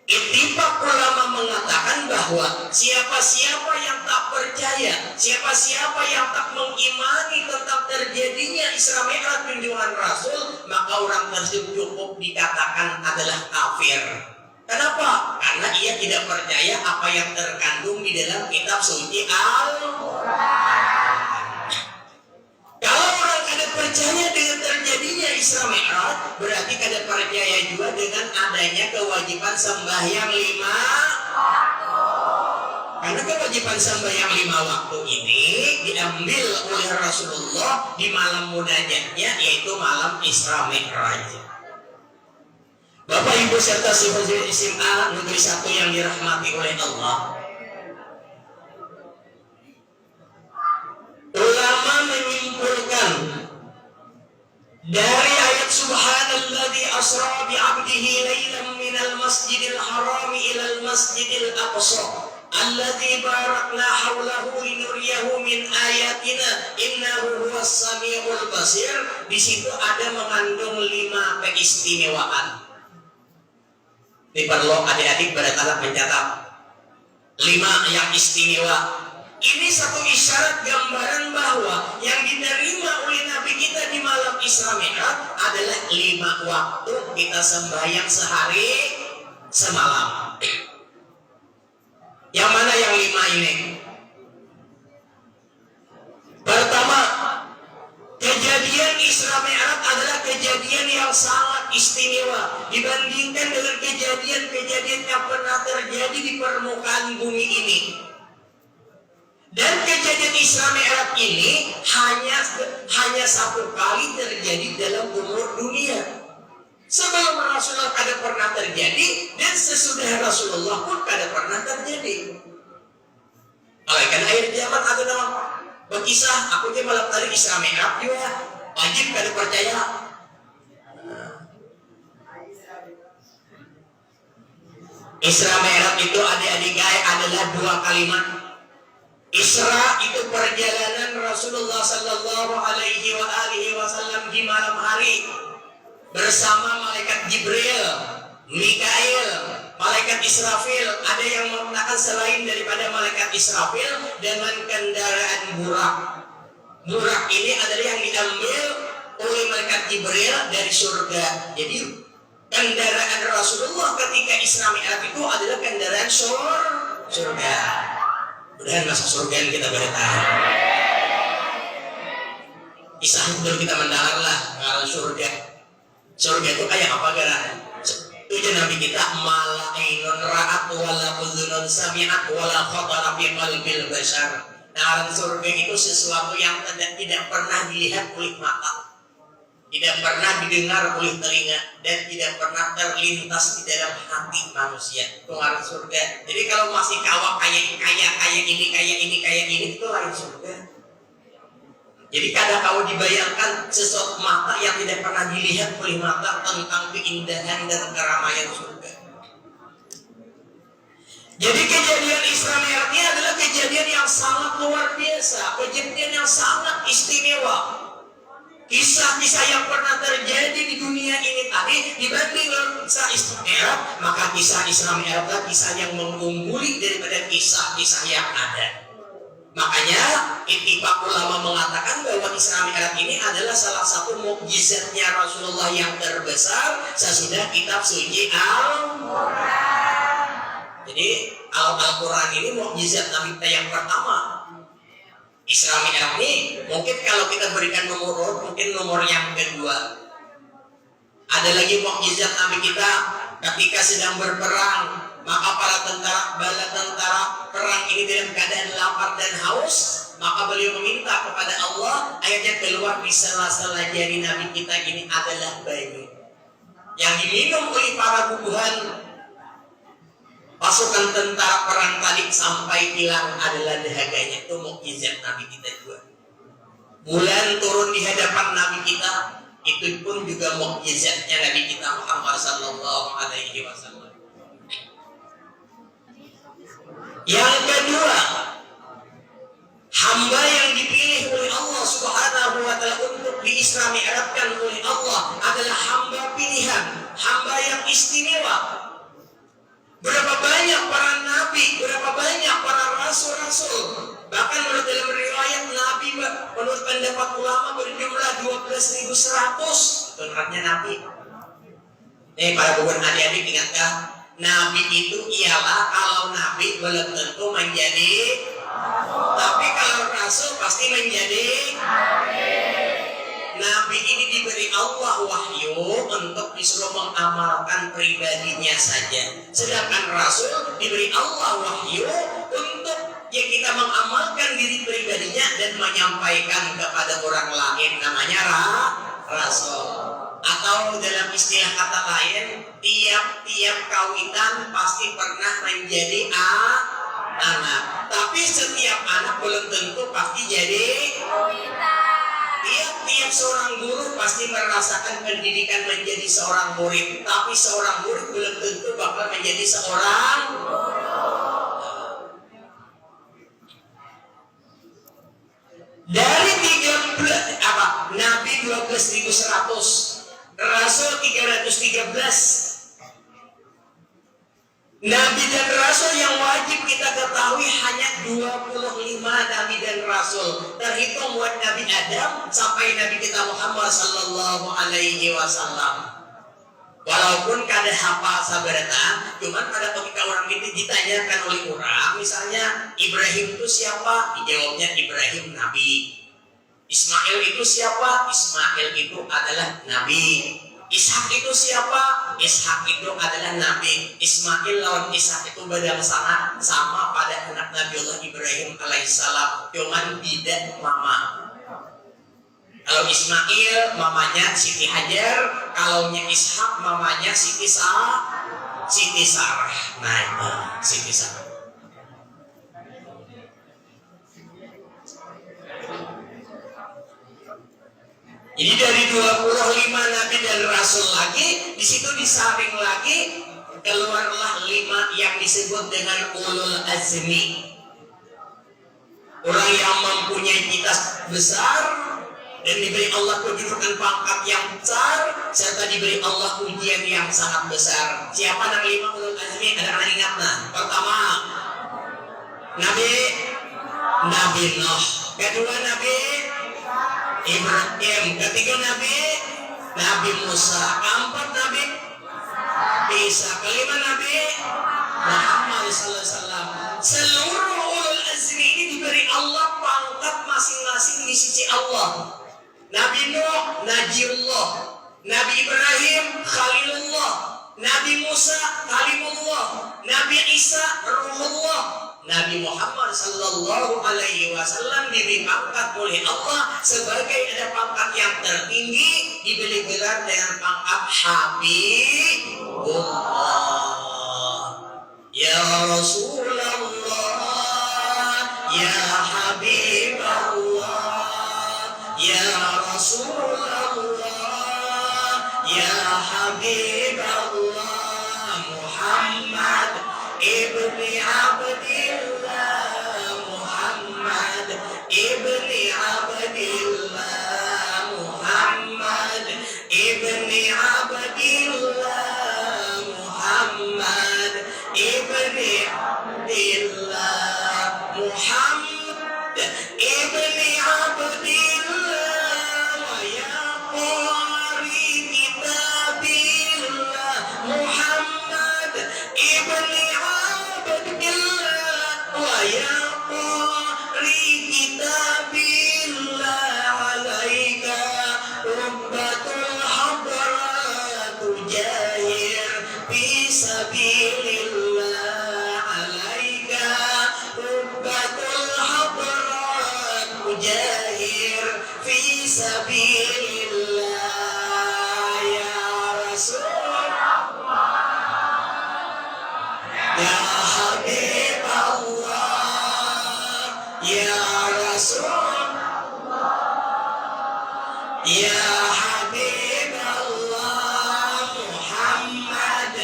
Ittifaq ulama mengatakan bahwa siapa-siapa yang tak percaya, siapa-siapa yang tak mengimani tentang terjadinya Isra Mi'raj junjungan Rasul, maka orang tersebut cukup dikatakan adalah kafir. Kenapa? Karena ia tidak percaya apa yang terkandung di dalam kitab suci Al-Quran. Kalau orang ada percaya dengan terjadinya Isra Mi'raj, berarti kada percaya juga dengan adanya kewajiban sembahyang 5 waktu. Karena kewajiban sembahyang 5 waktu ini diambil oleh Rasulullah di malam munajatnya, yaitu malam Isra Mi'raj. Bapak Ibu serta siswa SMA Negeri 1 yang dirahmati oleh Allah, ulama menyimpulkan dari ayat Subhanalladzi asra bi 'abdihi lailan minal masjidil harami ilal masjidil aqsa alladzi barakna haulahu linuriyahu min ayatina innahu huwas samiul basir. Di situ ada mengandung 5 keistimewaan. Ini perlu adik-adik bertalak mencatat 5 yang istimewa. Ini satu isyarat gambaran bahwa yang diterima oleh Nabi kita di malam Isra Mi'raj adalah 5 waktu kita sembahyang sehari semalam. Yang mana yang 5 ini? Pertama, kejadian Isra Mi'raj adalah kejadian yang sangat istimewa dibandingkan dengan kejadian-kejadian yang pernah terjadi di permukaan bumi ini. Dan kejadian Isra Mi'raj ini hanya 1 kali terjadi dalam umur dunia. Sebelum Rasulullah kada pernah terjadi, dan sesudah Rasulullah pun kada pernah terjadi. Oleh karena akhir zaman ada nama berkisah, aku dia malam tadi Isra Mi'raj juga wajib kada percaya. Isra Mi'raj itu adik-adik adalah 2 kalimat. Isra itu perjalanan Rasulullah sallallahu alaihi wasallam di malam hari bersama malaikat Jibril, Mikail, malaikat Israfil. Ada yang menggunakan selain daripada malaikat Israfil dengan kendaraan burak. Burak ini adalah yang diambil oleh malaikat Jibril dari surga. Jadi kendaraan Rasulullah ketika Isra Mi'raj itu adalah kendaraan surga. Mudah-mudahan masuk surga yang kita bertahan. Kisah itu kita mendengar lah kalau surga. Surga itu kayak apa gara? Itu Nabi kita mala ainun ra'at wala udhunun sami'at wala khatara fi qalbil bashar. Nah, surga itu sesuatu yang tidak pernah dilihat oleh mata, tidak pernah didengar oleh telinga, dan tidak pernah terlintas di dalam hati manusia. Itu arti surga. Jadi kalau masih kawak kayak ini itu lain surga. Jadi kadang kau dibayangkan sesuatu mata yang tidak pernah dilihat oleh mata tentang keindahan dan keramaian surga. Jadi kejadian Isra Mi'raj ini adalah kejadian yang sangat luar biasa, kejadian yang sangat istimewa. Kisah-kisah yang pernah terjadi di dunia ini tadi dibanding kisah Isra Mi'raj, maka kisah Isra Mi'raj adalah kisah yang mengungguli daripada kisah-kisah yang ada. Makanya ittifaq ulama mengatakan bahwa Isra Mi'raj ini adalah salah satu mukjizatnya Rasulullah yang terbesar sesudah kitab suci Al-Quran. Jadi Al-Quran ini mukjizat Nabi kita yang pertama. Isra Mi'raj ini mungkin kalau kita berikan nomor, mungkin nomor yang kedua. Ada lagi mukjizat Nabi kita ketika sedang berperang, maka bala tentara perang ini dalam keadaan lapar dan haus, maka beliau meminta kepada Allah, akhirnya keluar di sela-sela jari Nabi kita ini adalah bayi yang diminum oleh para bubuhan pasukan tentara perang tadi sampai hilang adalah dahaganya. Itu mukjizat Nabi kita juga. Bulan turun di hadapan Nabi kita, itu pun juga mukjizatnya Nabi kita Muhammad sallallahu alaihi wasallam. Yang kedua, hamba yang dipilih oleh Allah Subhanahu wa taala untuk diisra mi'rajkan oleh Allah adalah hamba pilihan, hamba yang istimewa. Berapa banyak para nabi, berapa banyak para rasul-rasul. Bahkan menurut dalam riwayat Nabi, menurut pendapat ulama berjumlah 12.100 benarannya Nabi. Para bukan adik-adik ingatkah? Nabi itu ialah kalau Nabi belum tentu menjadi Rasul. Tapi kalau Rasul pasti menjadi Nabi. Nabi ini diberi Allah wahyu untuk disuruh mengamalkan pribadinya saja. Sedangkan Rasul diberi Allah wahyu untuk ya kita mengamalkan diri pribadinya dan menyampaikan kepada orang lain. Namanya Rasul. Atau dalam istilah kata lain, tiap-tiap kawitan pasti pernah menjadi anak. Tapi setiap anak belum tentu pasti jadi tiap seorang guru pasti merasakan pendidikan menjadi seorang murid, tapi seorang murid belum tentu bakal menjadi seorang dari 13 Nabi 12.100, Rasul 313. Nabi dan Rasul yang wajib kita ketahui hanya 25 Nabi dan Rasul. Terhitung buat Nabi Adam sampai Nabi kita Muhammad sallallahu alaihi wasallam. Walaupun kada hafal sabarata, cuman pada ketika orang itu ditanyakan oleh orang, misalnya Ibrahim itu siapa? Dijawabnya Ibrahim Nabi. Ismail itu siapa? Ismail itu adalah Nabi. Ishak itu siapa? Ishak itu adalah Nabi. Ismail lawan Ishak itu badang sama pada anak Nabiullah Ibrahim alaihissalam, cuman beda mama. Kalau Ismail mamanya Siti Hajar, kalau Ishak mamanya Siti Sarah. Nah itu Siti Sarah. Jadi dari 25 Nabi dan Rasul lagi, di situ disaring lagi, keluarlah 5 yang disebut dengan ulul azmi. Orang yang mempunyai kitas besar dan diberi Allah kedudukan pangkat yang besar, serta diberi Allah ujian yang sangat besar. Siapa yang 5 ulul azmi? Ada yang ingat nah? Pertama, Nabi Nuh. Kedua Nabi Ibrahim. Ketiga Nabi Musa. Keempat Nabi Isa. Kelima Nabi Muhammad SAW. Seluruh ulul azmi ini diberi Allah pangkat masing-masing di sisi Allah. Nabi Nuh Najiullah, Nabi Ibrahim Khalilullah, Nabi Musa Kalimullah, Nabi Isa Ruhullah. Nabi Muhammad sallallahu alaihi wasallam diberi pangkat oleh Allah sebagai ada pangkat yang tertinggi, diberi gelar dengan pangkat Habibullah. Ya Rasulullah, ya Habiballah, ya Rasulullah, ya Habiballah, Muhammad ibni Abdillah, Muhammad ibni Abdillah, Muhammad ibni Abdillah, Muhammad ibni Abdillah, Muhammad ibni Abdillah, wa ya qari kitabillah, Muhammad ibni wa ya qari kitabillah, alaika rubbatul hadrat tujahir fi sabilillah, alaika rubbatul hadrat tujahir fi sabilillah, ya Rasulullah, ya Habibullah, ya Rasulullah, ya Habibullah, Muhammad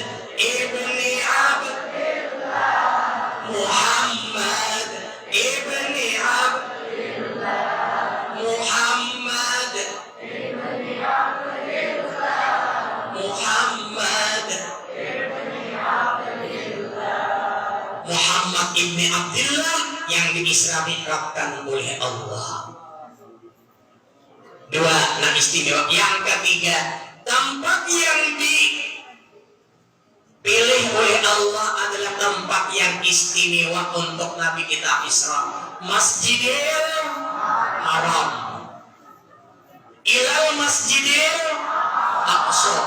ibni Abdillah, Muhammad ibni Abdillah, Muhammad ibni Abdillah, Muhammad ibni Abdillah yang diisra mi'rajkan oleh Allah. Dua, nah istimewa. Yang ketiga, tempat yang dipilih oleh Allah adalah tempat yang istimewa untuk Nabi kita Isra, Masjidil Haram. ilal Masjidil Aqsa,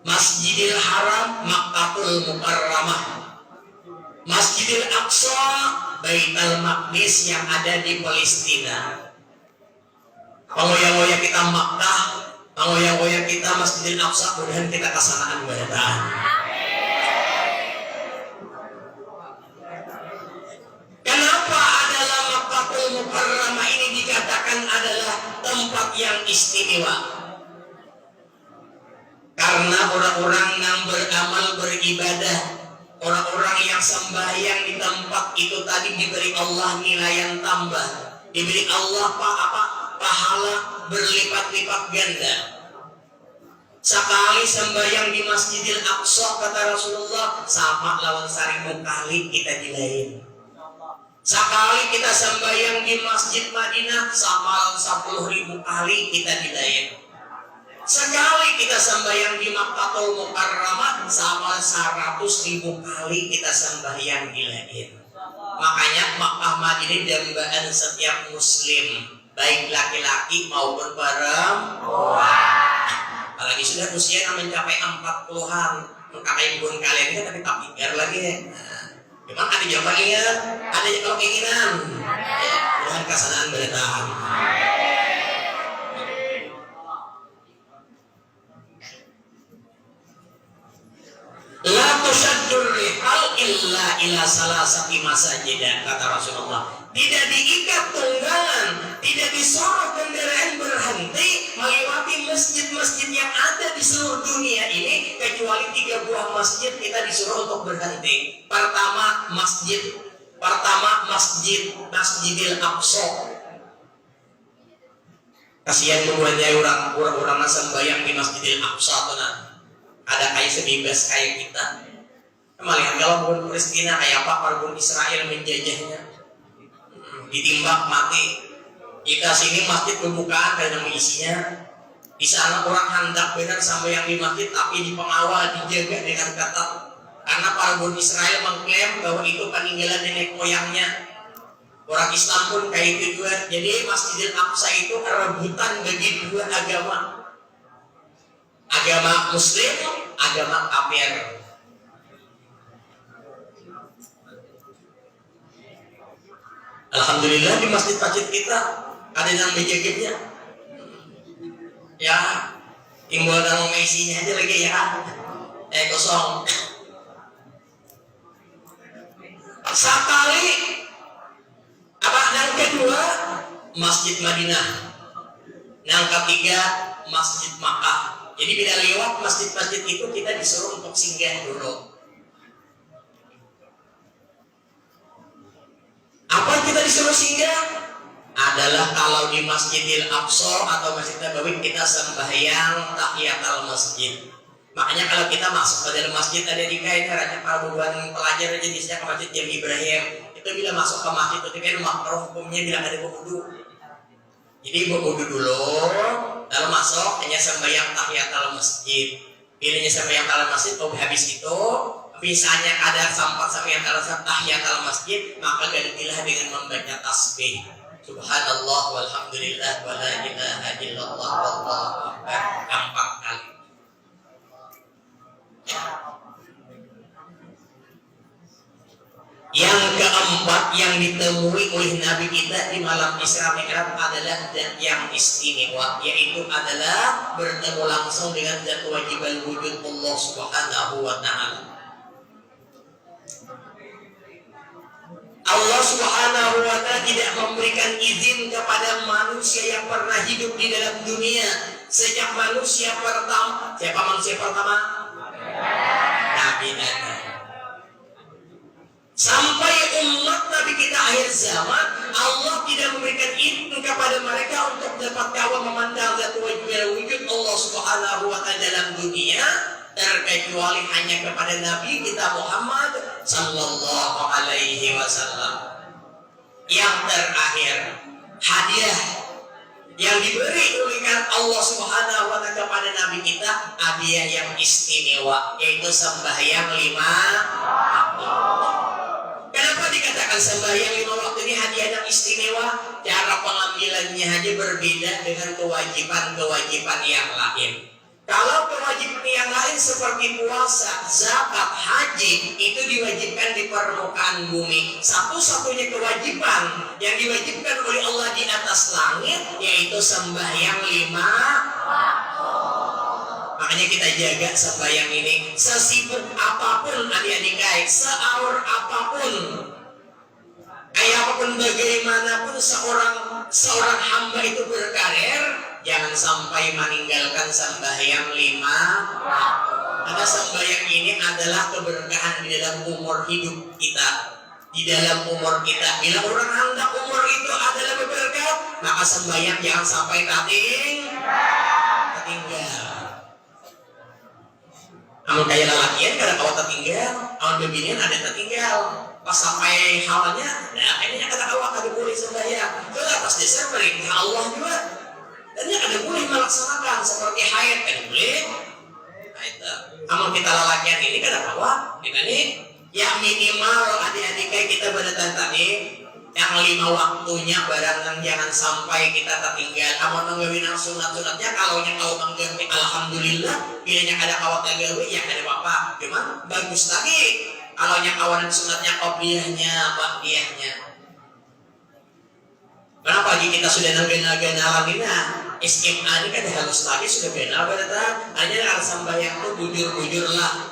Masjidil Haram, Makkahul Mukarramah, Masjidil Aqsa, Baitul Maqdis yang ada di Palestina. Pangoya-ngoya kita Makkah, pangoya-ngoya kita Masjidil Aqsa, mudah-mudahan kita kesanaan barataan. Kenapa adalah Makkahul Mukarramah ini dikatakan adalah tempat yang istimewa? Karena orang-orang yang beramal beribadah, orang-orang yang sembahyang di tempat itu tadi diberi Allah nilai yang tambah, diberi Allah pahala berlipat-lipat ganda. Sekali sembahyang di Masjidil Aqsa kata Rasulullah sama lawan 1000 kali kita dilain. Sekali kita sembahyang di Masjid Madinah sama lawan 10.000 kali kita dilain. Sekali kita sembahyang di Makkahul Mukarramah sama 100.000 kali kita sembahyang dilain. Makanya Makkah Madinah dambaan setiap muslim, baik laki-laki maupun perempuan. Apalagi sudah usia yang mencapai 40-an, mengkapai pun kalian ini tapi tak pikir lagi ya. Memang ada jawaban ingat, ada yang keinginan. Tuhan kesanaan bertahan. La tushaddur rihal illa ila salasati masajid, kata Rasulullah. Tidak diikat tunggangan, tidak disuruh kendaraan berhenti melewati masjid-masjid yang ada di seluruh dunia ini kecuali 3 buah masjid kita disuruh untuk berhenti. Pertama Masjidil Aqsa. Kasihan kemudian orang sembahyang di Masjidil Aqsa tuh nah. Ada kayak sebebas kayak kita. Melihat kalau pun Palestina kayak apa walaupun Israel menjajahnya, ditimbak mati. Kita sini masjid pembukaan dan isinya. Di sana orang hendak benar sampai yang di masjid tapi di pengawal dijaga dengan ketat. Karena para bun Israel mengklaim bahwa itu peninggalan nenek moyangnya. Orang Islam pun kayak itu juga. Jadi Masjidil Aqsa itu rebutan bagi 2 agama. Agama Muslim, agama kafir. Alhamdulillah di masjid-masjid kita ada yang menjaganya. Ya, tinggal dalam isinya aja lagi ya. Kosong. Sekali yang kedua Masjid Madinah. Yang ketiga Masjid Makkah. Jadi bila lewat masjid-masjid itu kita disuruh untuk singgah dulu. Apa kita disuruh singgah? Adalah kalau di Masjidil Aqsa atau Masjid Nabawi kita sembahyang tahiyatul masjid. Makanya kalau kita masuk ke dalam masjid ada di kain caranya para buban pelajar jenisnya ke Masjid Jami Ibrahim. Itu bila masuk ke masjid itu kan makruh hukumnya bila ada berwudu. Jadi berwudu dulu, lalu masuk hanya sembahyang tahiyatul masjid. Bilanya sembahyang tahiyatul masjid, habis itu misalnya ada sempat sembahyang tahiyatul masjid, maka gantilah dengan membaca tasbih. Subhanallah walhamdulillah wa la ilaha illallah wallahu akbar 4 kali. Yang keempat yang ditemui oleh Nabi kita di malam Isra Mi'raj adalah zat yang istimewa, yaitu adalah bertemu langsung dengan zat wajibal wujud Allah Subhanahu wa ta'ala. Allah Subhanahu wa ta'ala tidak memberikan izin kepada manusia yang pernah hidup di dalam dunia sejak manusia pertama. Siapa manusia pertama? Nabi Adam. Sampai umat Nabi kita akhir zaman, Allah tidak memberikan izin kepada mereka untuk dapat kawan memandang zat wujud Allah Subhanahu wa ta'ala dalam dunia, terkecuali hanya kepada Nabi kita Muhammad sallallahu alaihi wasallam. Yang terakhir, hadiah yang diberi oleh Allah Subhanahu wa ta'ala kepada Nabi kita, hadiah yang istimewa, yaitu sembahyang 5 waktu. Kenapa dikatakan sembahyang 5 waktu ini hadiah yang istimewa? Cara pengambilannya aja berbeda dengan kewajiban-kewajiban yang lain. Kalau kewajiban yang lain seperti puasa, zakat, haji itu diwajibkan di permukaan bumi. Satu-satunya kewajiban yang diwajibkan oleh Allah di atas langit yaitu sembahyang 5 waktu. Makanya kita jaga sembahyang ini. Sesibuk apapun adik-adik guys, seaur apapun, apapun bagaimanapun seorang hamba itu berkarir, jangan sampai meninggalkan sembahyang 5 waktu. Karena sembahyang ini adalah keberkahan di dalam umur hidup kita, di dalam umur kita. Bila orang hendak umur itu adalah berberkat, maka sembahyang jangan sampai tertinggal. Amun kaya lalakian kada kawa tertinggal, amun bebinian ada tertinggal. Pas sampai hawanya, nah kayaknya kada kawa kada boleh sembahyang. Kalau pas dasar perintah Allah juga. Dan yang ada boleh melaksanakan seperti haid kan boleh. Nah itu. Amun kita lalakian ini kada kawa, ini ya minimal adik-adik kayak kita pada tadi yang 5 waktunya barang jangan sampai kita tertinggal. Amun nggawin sunat-sunatnya kalau nya kau manggawi alhamdulillah, bilanya ada kawat gawe ya ada apa. Cuman bagus lagi kalau nya kawan sunatnya qobliyahnya, ba'diyahnya. Kenapa lagi kita sudah nagana lagi SMA ini kan halus lagi sudah benar berarti hanya kalau sembahyang tuh bujur-bujur lah.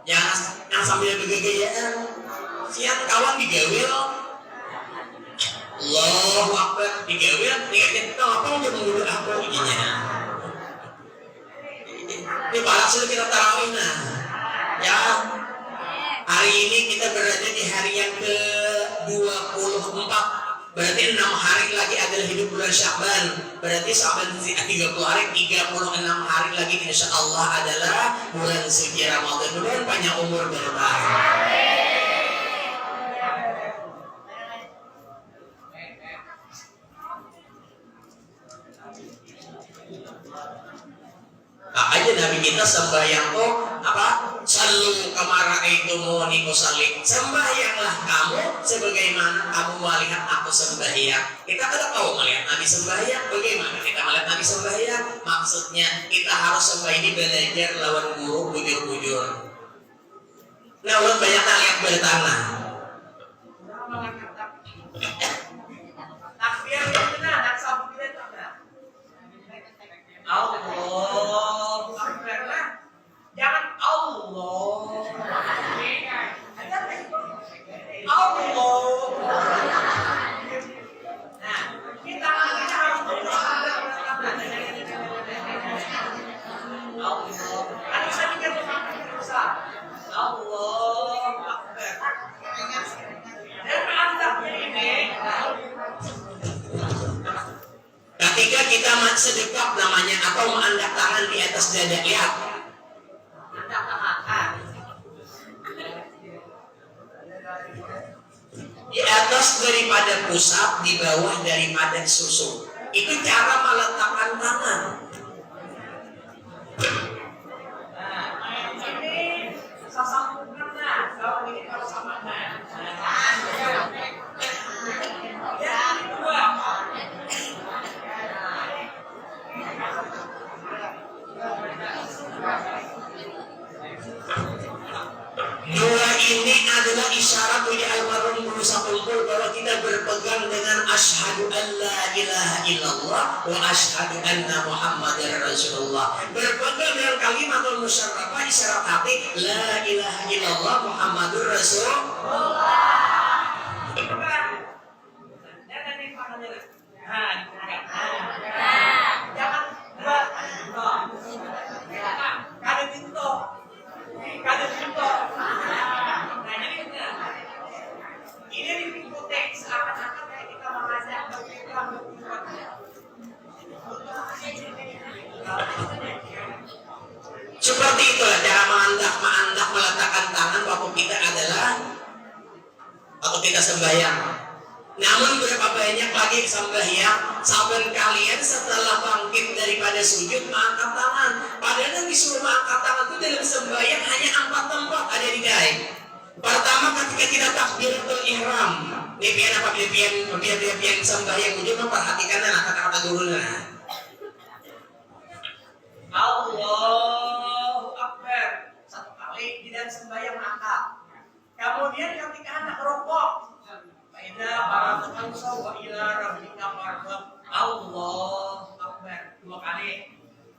Jangan sambil bergayaan. Siang kawan digawe loh. Allahu Akbar digawe ingatnya apa aja mengudur aku izinnya. Ini para sudah kita tarawih ya. Hari ini kita berada di hari yang ke-24. Berarti 6 hari lagi adalah hidup bulan Sya'ban. Berarti Sya'ban 30 hari, 36 hari lagi insya Allah adalah bulan suci Ramadan. Mudah-mudahan panjang umur berkah. Aja Nabi kita sembahyang tuh apa? Sallu kama ra'aitumuni usalli. Sembahyanglah kamu sebagaimana kamu melihat aku sembahyang. Kita kada tahu melihat Nabi sembahyang bagaimana kita melihat Nabi sembahyang. Maksudnya kita harus sembahyang belajar lawan guru bujur-bujur. Nah, ulun banyak lihat bertanah. Takbir benar, nak sabuk kita tak. Allah Akbar lah. Jangan Allah. Allah. Nah, kita harus Allah. Kan bisa dikatakan Allah Akbar. Dan mantapnya ini. Ketika kita sedekap namanya atau mengangkat tangan di atas dada, lihat. Di atas daripada pusat, di bawah daripada susu. Itu cara meletakkan tangan. Ini sasambungan nah, kalau ini kalau sama nah. Yang kedua. Dua ini adalah isyarat bagi almarhum berusaha kumpul bahwa kita berpegang dengan asyhadu an la ilaha illallah wa asyhadu anna muhammadar rasulullah. Berpegang dengan kalimatul musyarrafah isyarat hati la ilaha illallah muhammadur rasulullah. Jangan kada pintu. Nah, jadi ini di pintu teks akan-akan kayak kita mengajak berpegang. Seperti itulah cara mengandak meletakkan tangan waktu kita adalah waktu kita sembahyang. Namun berapa banyak lagi sembahyang saben kalian setelah bangkit daripada sujud mengangkat tangan. Padahal yang disuruh mengangkat tangan itu dalam sembahyang hanya 4 tempat ada di dalam. Pertama ketika kita takbiratul ihram, ini pian apa pian sembahyang ujung perhatikan kata-kata dulu nah. Allahu Akbar satu kali dan sembahyang angkat. Kemudian ketika hendak rukuk, faida barakan wa ila rabbika farghab. Allahu Akbar dua kali.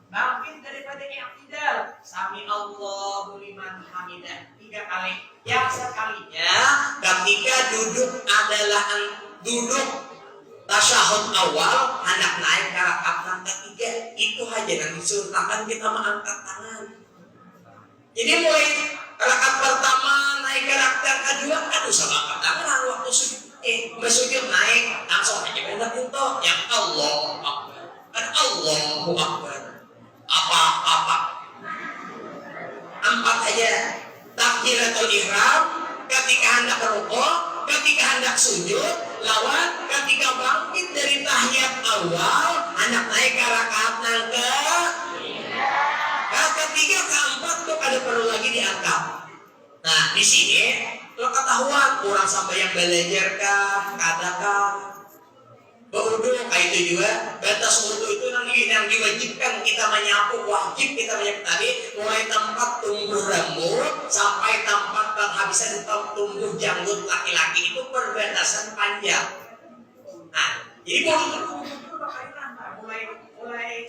Bangkit daripada i'tidal, sami Allahu liman hamidah tiga kali. Yang sekalinya ketika duduk adalah duduk tasyahud awal hendak naik ke rakaat yang ketiga, itu aja yang disunahkan kita mengangkat tangan. Jadi mulai rakaat pertama naik ke rakaat kedua, aduh salah angkat tangan waktu sujud. Sujud naik langsung aja benda itu yang Allahu Akbar. Kan Allahu Akbar. Apa empat aja. Takbiratul ihram ketika hendak rukuk, ketika hendak sujud, lawan ketika bangkit dari tahiyat awal, hendak naik ke rakaat yang ketiga, keempat tuh ada perlu lagi diangkat. Nah di sini lo ketahuan kurang sampai yang belajar kah, kadakah, berwudu kayak itu juga. Batas wudu itu yang diwajibkan kita menyapu, wajib kita menyapu tadi mulai tempat tumbuh rambut sampai tempat penghabisan tumbuh janggut laki-laki itu perbatasan panjang. Nah jadi mulai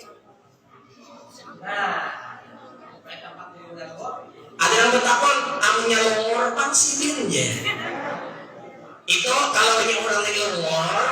tempat tumbuh rambut. Ada yang bertakon amunya longor pangsilinnya. Itu kalau ini orang lagi longor,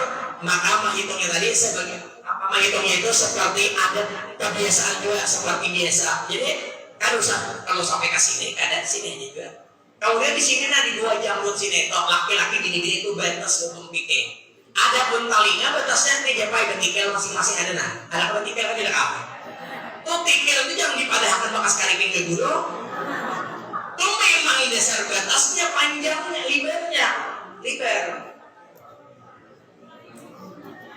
maka menghitungnya tadi sebagai apa, menghitungnya itu seperti ada kebiasaan juga seperti biasa. Jadi kalau sampai ke sini ada di sini aja juga. Kemudian di sini nanti dua janggut sini, toh laki-laki bini-bini itu batas hukum pike. Ada pun talinya batasnya nanti japai betikel masing-masing ada nah. Ada betikel kan tidak apa? Tuh tikel itu jangan dipadahkan bekas karipin ke dulu. Tuh memang dasar batasnya panjangnya, liber.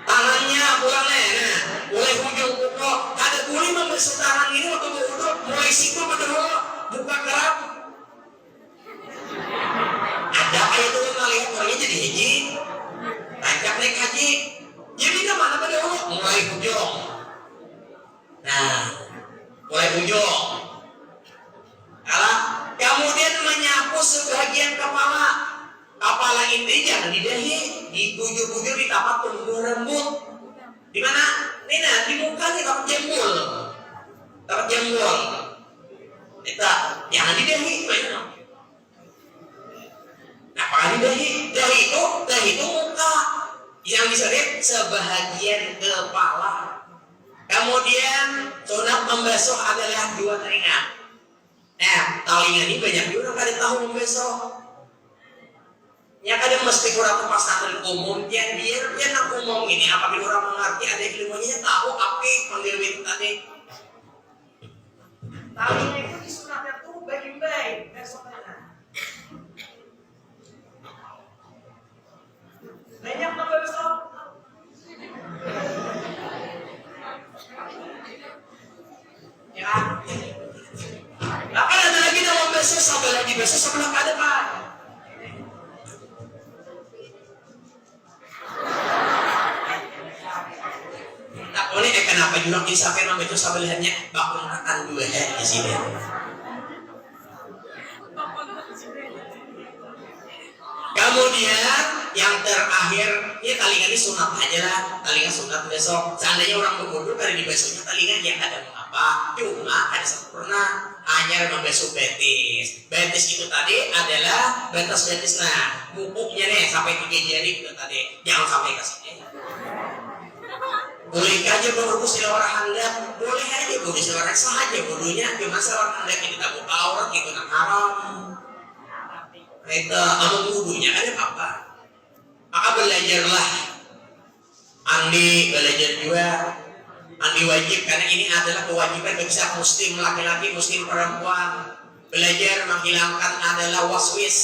Tangannya pulangnya, nah, mulai ujung kuku, ada boleh membasuh tangan ini waktu berwudu, mulai siku berdua, buka keram. Ada kayak tuh ngelihat orangnya jadi haji, tajak naik haji, jadi kemana pada mulai ujung. Nah, mulai ujung. Kalau kemudian menyapu sebagian kepala ini jangan di dahi, di bujur-bujur di tapak tumbuh rambut. Di mana? Ini nah, di muka nih tapak jembul. Kita jangan di dahi. Apakah di dahi? Dahi itu muka. Yang disebut sebahagian kepala. Kemudian sunat membasuh adalah dua telinga. Nah, telinga ini banyak juga kada tahu membasuh. Ya kadang mesti kurang kepasangan umum yang dia nak umum ini apabila orang mengerti ada ilmunya tahu apa panggil itu tadi. Telinga itu disunatkan tuh baik-baik besoknya. Banyak membasuh. Ya. Akan ada lagi dalam membasuh sampai lagi basuh sebelah ke depan. Tak boleh kenapa juga kisah firman itu sabelihannya bakul makan dua di sini. Kemudian yang terakhir, ya telinga ini sunat aja lah, telinga sunat besok. Seandainya orang berwudu kali dibasuhnya telinga ya ada mengapa, cuma ada sempurna hanya membasuh betis. Betis itu tadi adalah batas betis, nah bubuknya nih sampai 3 jari itu tadi, jangan sampai ke sini. Boleh aja berwudu sila orang hendak, boleh aja wudu sila orang sah aja wudunya, cuma sila orang hendak kita buka aurat itu nak haram. Kita amal wudunya ada apa? Maka belajarlah. Andi belajar juga. Andi wajib karena ini adalah kewajiban bagi setiap muslim laki-laki, muslim perempuan. Belajar menghilangkan adalah waswis.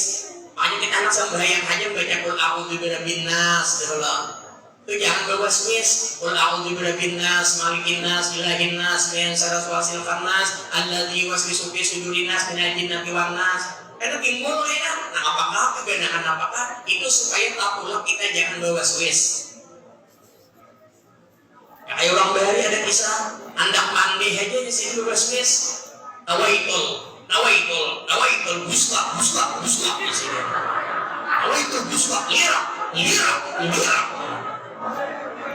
Makanya kita anak sembahyang hanya baca qul a'udzu birabbin nas dulu. Itu jangan berwaswis. Qul a'udzu birabbin nas, malikin nas, ilahin nas, min syarri waswasil khannas, alladzi yuwaswisu fi sudurin nas minal jinnati wan nas. Karena timbul ya, nah apakah keganaan apakah itu supaya tak pulang kita jangan bawa Swiss. Kayak orang bahari ada kisah andak mandi aja di sini bawa Swiss. Nawaitul, buska di sini. Nawaitul buska, lirak.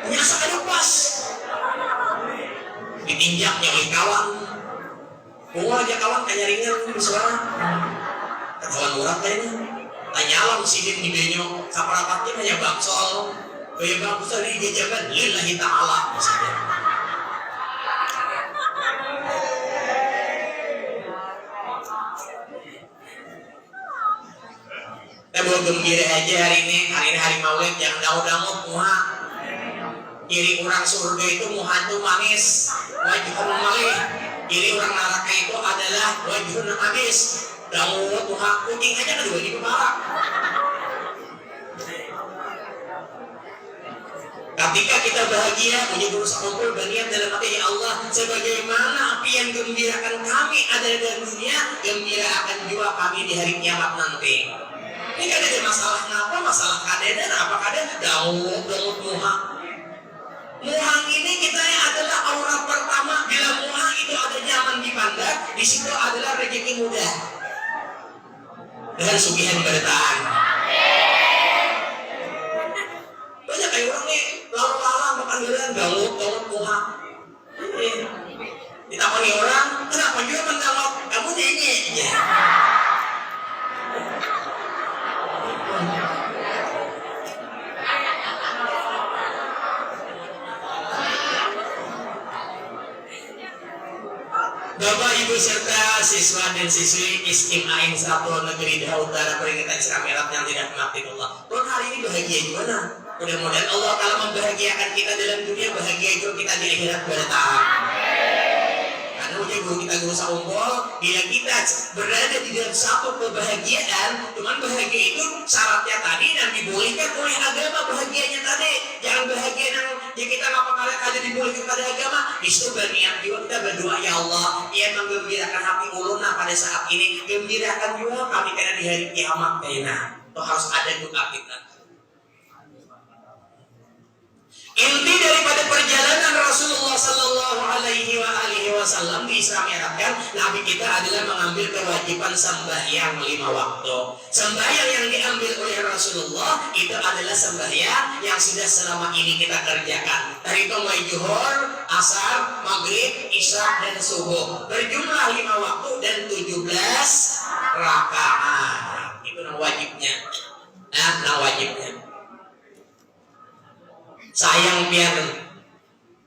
Biasa ada pas. Ditinjaknya oleh kawan. Bawa aja kawan kayak ringan bersuara. Kawan murah kayaknya. Tanyalah sidin di benyo, saparapatnya hanya baksol. Kaya baksol di jabat lillahi ta'ala misalnya. Kita bawa gembira aja hari ini hari Maulid, jangan daud-daud muha. Kiri orang surga itu muha itu manis, wajib malih. Kiri orang neraka itu adalah wajib habis. Daud muha kucing aja kedua di kepala. Ketika kita bahagia, punya berusaha kumpul berniat dalam hati, ya Allah, sebagaimana api yang gembirakan kami ada dalam dunia, gembira akan juga kami di hari kiamat nanti. Ini kan ada masalah kenapa? Masalah kadenan apa kadenan? Daud muha. Muhang ini kita adalah aurat pertama. Bila muhang itu ada nyaman dipandang, di situ adalah rezeki mudah dan sugihan bertahan. Banyak kayak orang nih lalu-lalang makan geran Daud muha. Ditakoni orang, kenapa juga mendapat kamu ini? Ya. Bapak, Ibu, serta siswa dan siswi ISKIM Ain 1 Negeri Daud Utara Peringatan Islam Merah yang tidak mengabdi Allah. Tuhan hari ini bahagia gimana? Mudah-mudahan Allah kalau membahagiakan kita dalam dunia, bahagia juga kita di akhirat bertahan. Karena guru kita guru saumpul, bila kita berada di dalam satu kebahagiaan, cuman bahagia itu syaratnya tadi dan dibolehkan oleh agama bahagianya tadi. Jangan bahagia yang kita ngapain ada dibolehkan pada agama. Disitu berniat juga kita berdoa, ya Allah, ia menggembirakan hati uluna pada saat ini, gembirakan juga kami karena di hari kiamat kayaknya. Itu harus ada doa kita. Inti daripada perjalanan Rasulullah Sallallahu Alaihi Wasallam di Islam Mi'raj, Nabi kita adalah mengambil kewajiban sembahyang 5 waktu. Sembahyang yang diambil oleh Rasulullah itu adalah sembahyang yang sudah selama ini kita kerjakan. Dari mulai zuhur, asar, maghrib, isya dan subuh. Berjumlah 5 waktu dan 17 rakaat. Itu wajibnya. Wajibnya. Sayang pian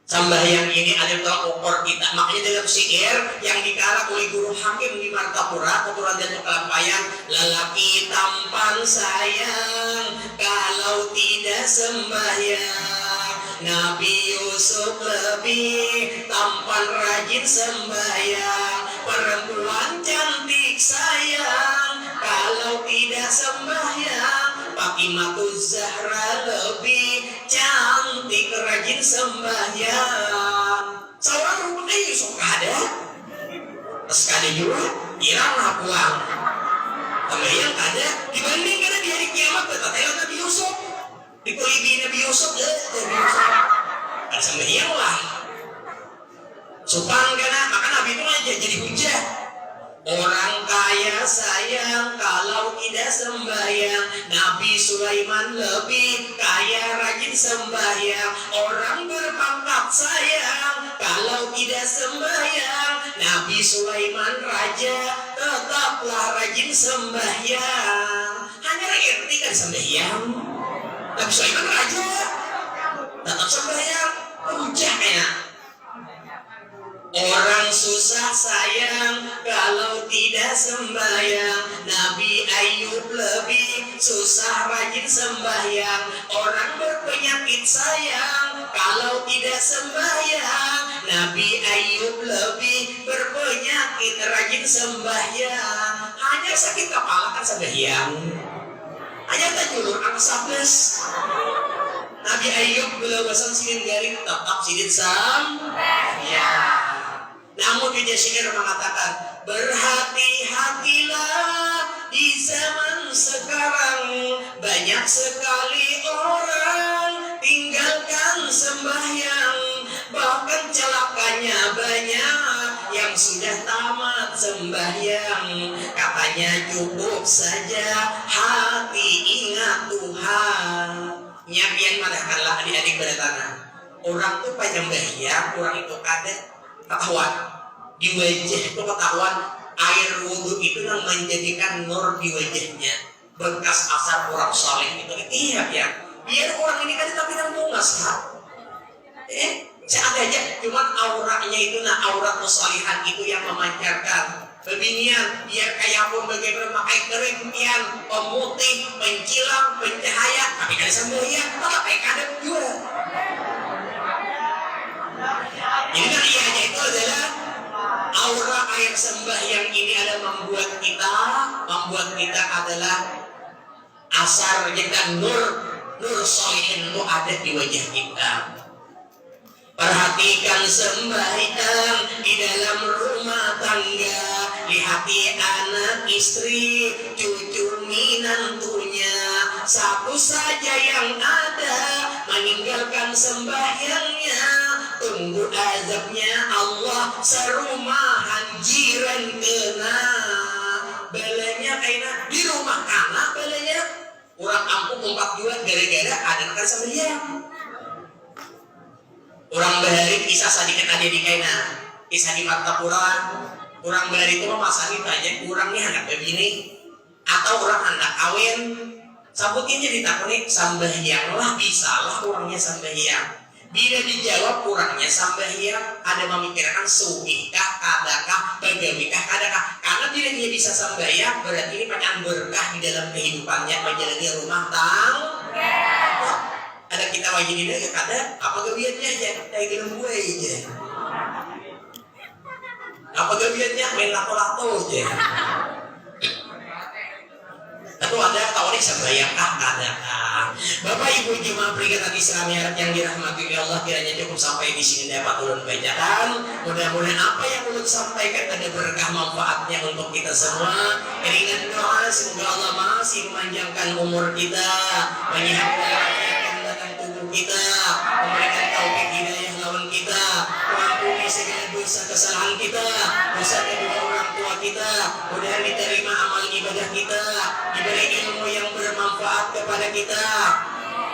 sembahyang ini ada tolak ukur kita. Makanya dalam syair yang dikarang oleh guru hakim di Martapura, keturunan dan Kelampayan, lelaki tampan sayang kalau tidak sembahyang. Nabi Yusuf lebih tampan rajin sembahyang. Perempuan cantik sayang kalau tidak sembahyang. Fatimahuz Zahra lebih cantik rajin sembahyang. Seorang rupanya Yusuf ada, sekali juga kirang pulang. Sembahyang ada dibanding karena di hari kiamat berkata Nabi Yusuf, dikelibi Nabi Yusuf ada sembahyang lah. Supang karena maka Nabi itu aja jadi hujah. Orang kaya sayang kalau tidak sembahyang. Nabi Sulaiman lebih kaya rajin sembahyang. Orang berpangkat sayang kalau tidak sembahyang. Nabi Sulaiman raja tetaplah rajin sembahyang. Hanya ngerti kan sembahyang. Nabi Sulaiman raja tetap sembahyang. Hujah enak. Orang susah sayang kalau tidak sembahyang. Nabi Ayub lebih susah rajin sembahyang. Orang berpenyakit sayang kalau tidak sembahyang. Nabi Ayub lebih berpenyakit rajin sembahyang. Hanya sakit kepala kan sembahyang. Hanya tajulur angka 11. Nabi Ayub belum bosan sidin garing tetap sidin sembahyang. Namun Ibnu Syair mengatakan, berhati-hatilah Di zaman sekarang banyak sekali orang tinggalkan sembahyang, bahkan celakanya banyak yang sudah tamat sembahyang. Katanya cukup saja hati ingat Tuhan. Nyabian madakanlah adik-adik pada tanah. Orang tuh penyembahyang, orang itu ada ketahuan di wajah itu ketahuan air wudhu itu yang menjadikan nur di wajahnya, bekas asar orang saleh itu. Iya ya, biar orang ini kan tapi yang bungas kan. Saya aja, cuman auranya itu aurat musalihan itu yang memancarkan. Bebinian, biar kayak pun bagaimana pakai kering, pian, pemutih, pencilang, pencahaya, tapi kan semboyan, pakai kadep juga. Jadi kan ianya itu adalah aura air sembahyang ini ada membuat kita adalah asar dan nur solihin itu ada di wajah kita. Perhatikan sembahyang di dalam rumah tangga, lihati anak istri, cucu minantunya, satu saja yang ada meninggalkan sembahyangnya, tunggu azabnya Allah serumahan jiran kena. Balanya kaina di rumah anak balanya orang ampun 42 gara-gara ada nakar sembahyang. Orang bahari kisah sedikit ada di kaina, kisah di Martapura. Orang bahari itu masa ditanya orangnya anak begini atau orang anak kawin. Sabutinnya ditakuni sambahyang lah, bisalah orangnya sambahyang. Bila dijawab orangnya sambahyang, ada memikirkan sugihkah, kadakah, bagawikah, kadakah. Karena bila dia bisa sambahyang, berarti ini pakai berkah di dalam kehidupannya menjalani rumah tangga. Ada kita wajib ini ya kada apa gawiannya aja kayak gelem gue aja. Apa gawiannya main lato-lato aja. Atau ada tawarik sembahyang kada. Bapak Ibu jemaah peringatan Islam yang dirahmati oleh Allah, kiranya cukup sampai di sini dapat ulun bacakan. Mudah-mudahan apa yang ulun sampaikan ada berkah manfaatnya untuk kita semua. Dengan doa semoga Allah masih memanjangkan umur kita, menyehatkan kita, memberikan taufik hidayah lawan kita, mengampuni segala dosa kesalahan kita, dosa kedua orang tua kita, mudah diterima amal ibadah kita, diberi ilmu yang bermanfaat kepada kita.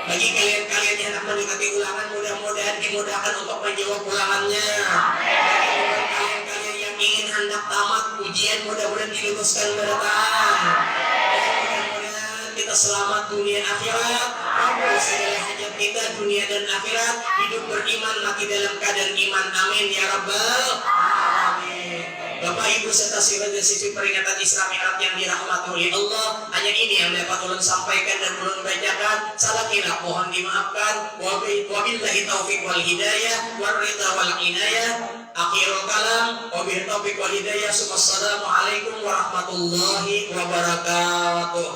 Bagi kalian-kalian yang hendak mendekati ulangan, mudah-mudahan dimudahkan untuk menjawab ulangannya. Bagi kalian-kalian yang ingin hendak tamat ujian, mudah-mudahan diluluskan berkah. Mudah-mudahan kita selamat dunia akhirat, kabul segala hajat kita dunia dan akhirat, hidup beriman mati dalam keadaan iman, amin ya rabbal alamin. Bapak Ibu serta saudara dan siswi peringatan Isra Mi'raj yang dirahmati oleh Allah, hanya ini yang dapat ulun sampaikan dan ulun bacakan. Salah kira mohon dimaafkan. Wabillahi taufiq wal hidayah wal ridha wal inayah. Akhirul kalam, wabillahi taufiq wal hidayah. Assalamualaikum warahmatullahi wabarakatuh.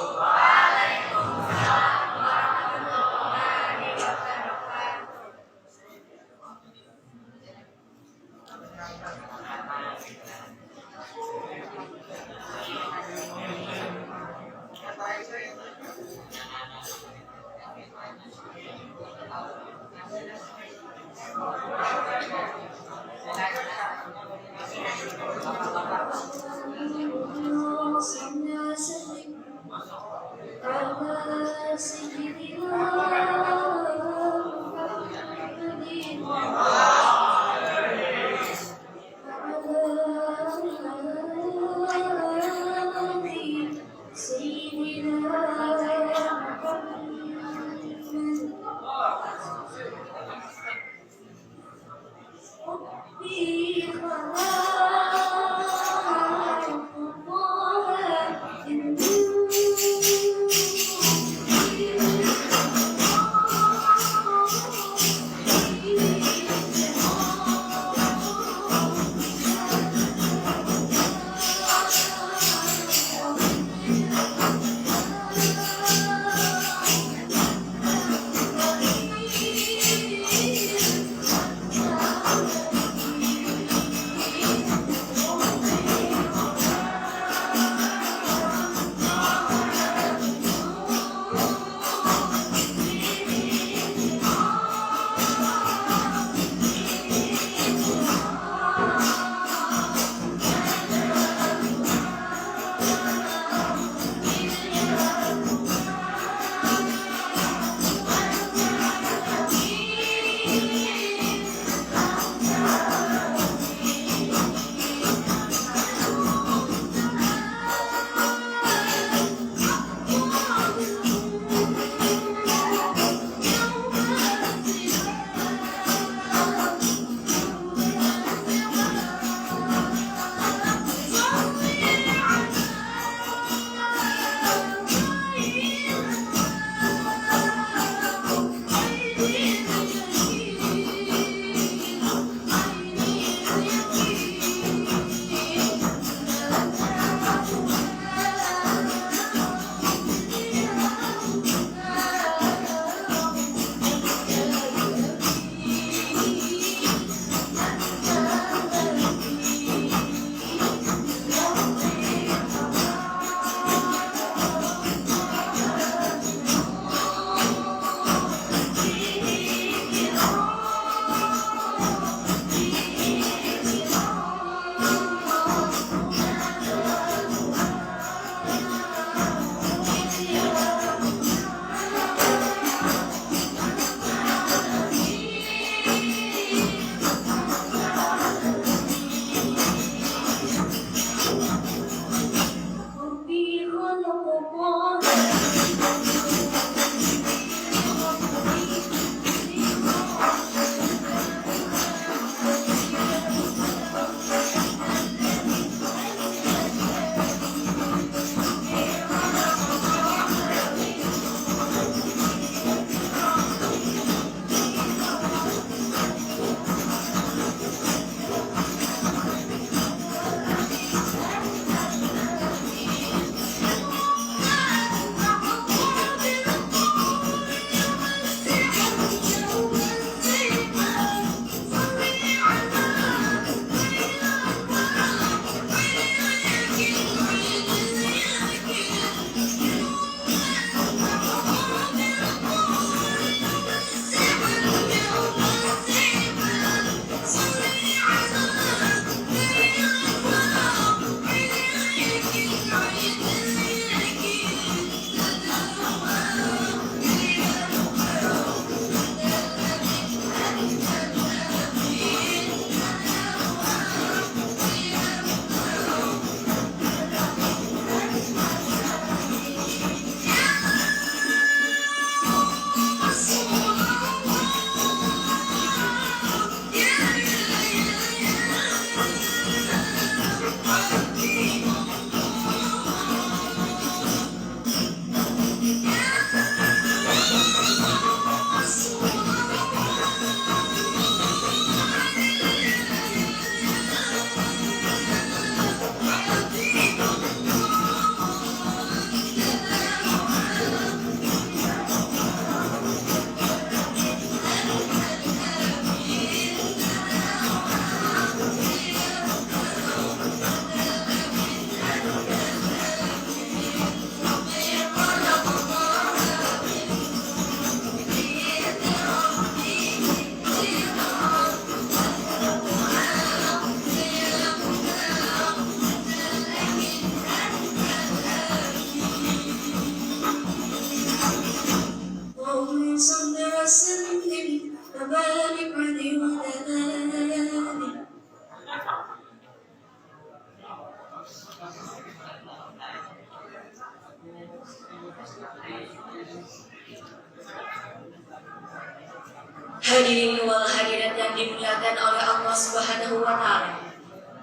Hadirin wal hadirat yang dimuliakan oleh Allah Subhanahu wa taala.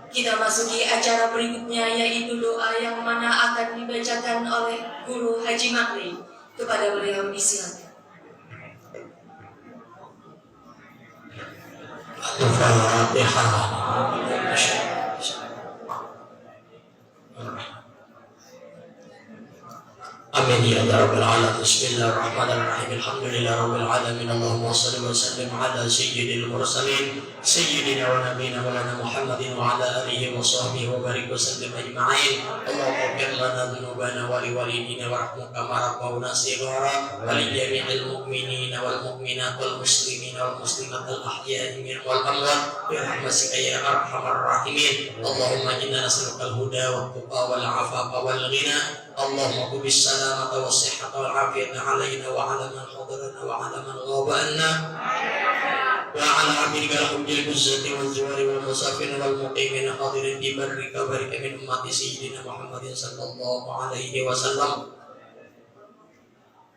Kita masuki acara berikutnya, yaitu doa yang mana akan dibacakan oleh Guru Haji Makri. Kepada beliau disilakan. Al-Fatihah. Amin ya rabbal alamin. Bismillahirrahmanirrahim. Alhamdulillah rabbil alamin. Allahumma shalli wa sallim ala sayyidil mursalin sayyidina wa nabiyina maulana Muhammadin wa ala alihi wa sahbihi wa barik wa sallim ajma'in. Allahumma ighfir lana dhunubana wa li walidina warhamna kama rabbawna shighara wa li jami'il mu'minina wal mu'minat wal muslimina wal muslimat al ahya'i minhum wal amwat bi rahmatika ya arhamar rahimin. Allahumma inna nas'aluka al huda wat tuqa wal afafa wal ghina. Allahumma kubis salamata wa sihhata wal afiyata alaina wa ala man hadarana wa ala man ghaba anna wa ala abdika al-hujjal buzzati wal zuwari wal musafir wal muqimin hadirin di barrika barika min ummati sayyidina Muhammadin sallallahu alaihi wasallam.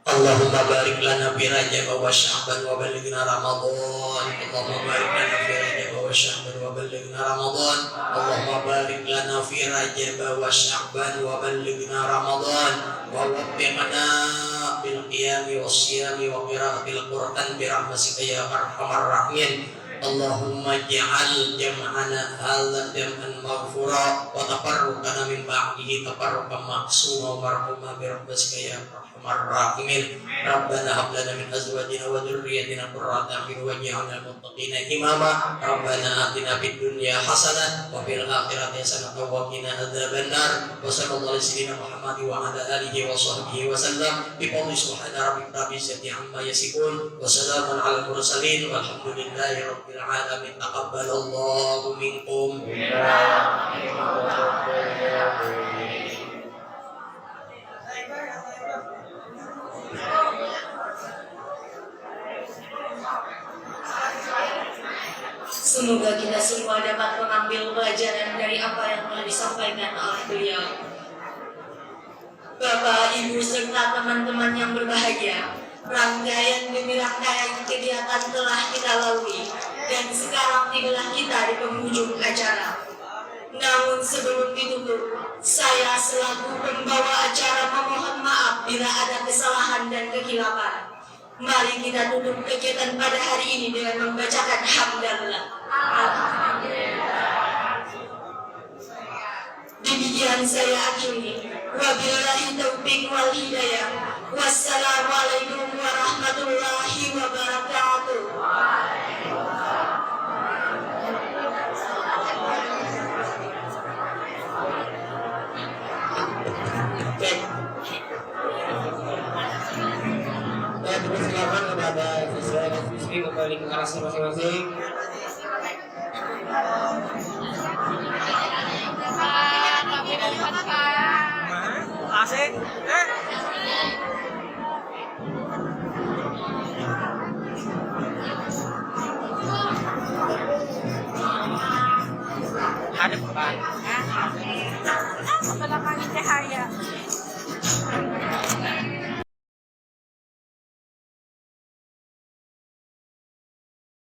Allahumma barik lana fi Rajab wa Sya'ban wa ballighna Ramadan. Allahumma barik lana fi Rajab wa Sya'ban wa ballighna Ramadan. Allahumma barik lana fi Rajab wa Sya'ban wa ballighna Ramadan. Wa waffiqna bil qiyami was siyami wa qira'atil Qur'an bi rahmatika ya arhamar rahimin. Allahumma ja'al jam'ana hadza jam'an maghfura wa tafarruqana min ba'dihi tafarruqan ma'suma warhamna bi rahmatika ya arhamar rahimin. Rabbana hab lana min azwajina wa dhurriyyatina qurrata a'yun waj'alna lil muttaqina imama. Rabbana atina fid dunya hasanah wa fil akhirati hasanah wa qina adzabannar. Wa sallallahu alaihi wa Muhammad wa ala alihi wa sahbihi wa sallam. Bi qawli subhana rabbika rabbil izzati amma yasifun wa salamun alal mursalin walhamdulillahi rabbil alamin. Taqabbalallahu minkum. Semoga kita semua dapat mengambil pelajaran dari apa yang telah disampaikan oleh beliau. Bapak, Ibu, serta teman-teman yang berbahagia, rangkaian demi rangkaian kegiatan telah kita lalui, dan sekarang tibalah kita di penghujung acara. Namun sebelum ditutup, saya selaku pembawa acara memohon maaf bila ada kesalahan dan kekhilafan. Mari kita tutup kegiatan pada hari ini dengan membacakan hamdalah. Demikian saya akhiri. Wabillahi taufiq wal hidayah. Wassalamualaikum warahmatullahi wabarakatuh. Saya dipersilakan kepada siswa dan siswi kembali ke kelasnya masing-masing. Asik.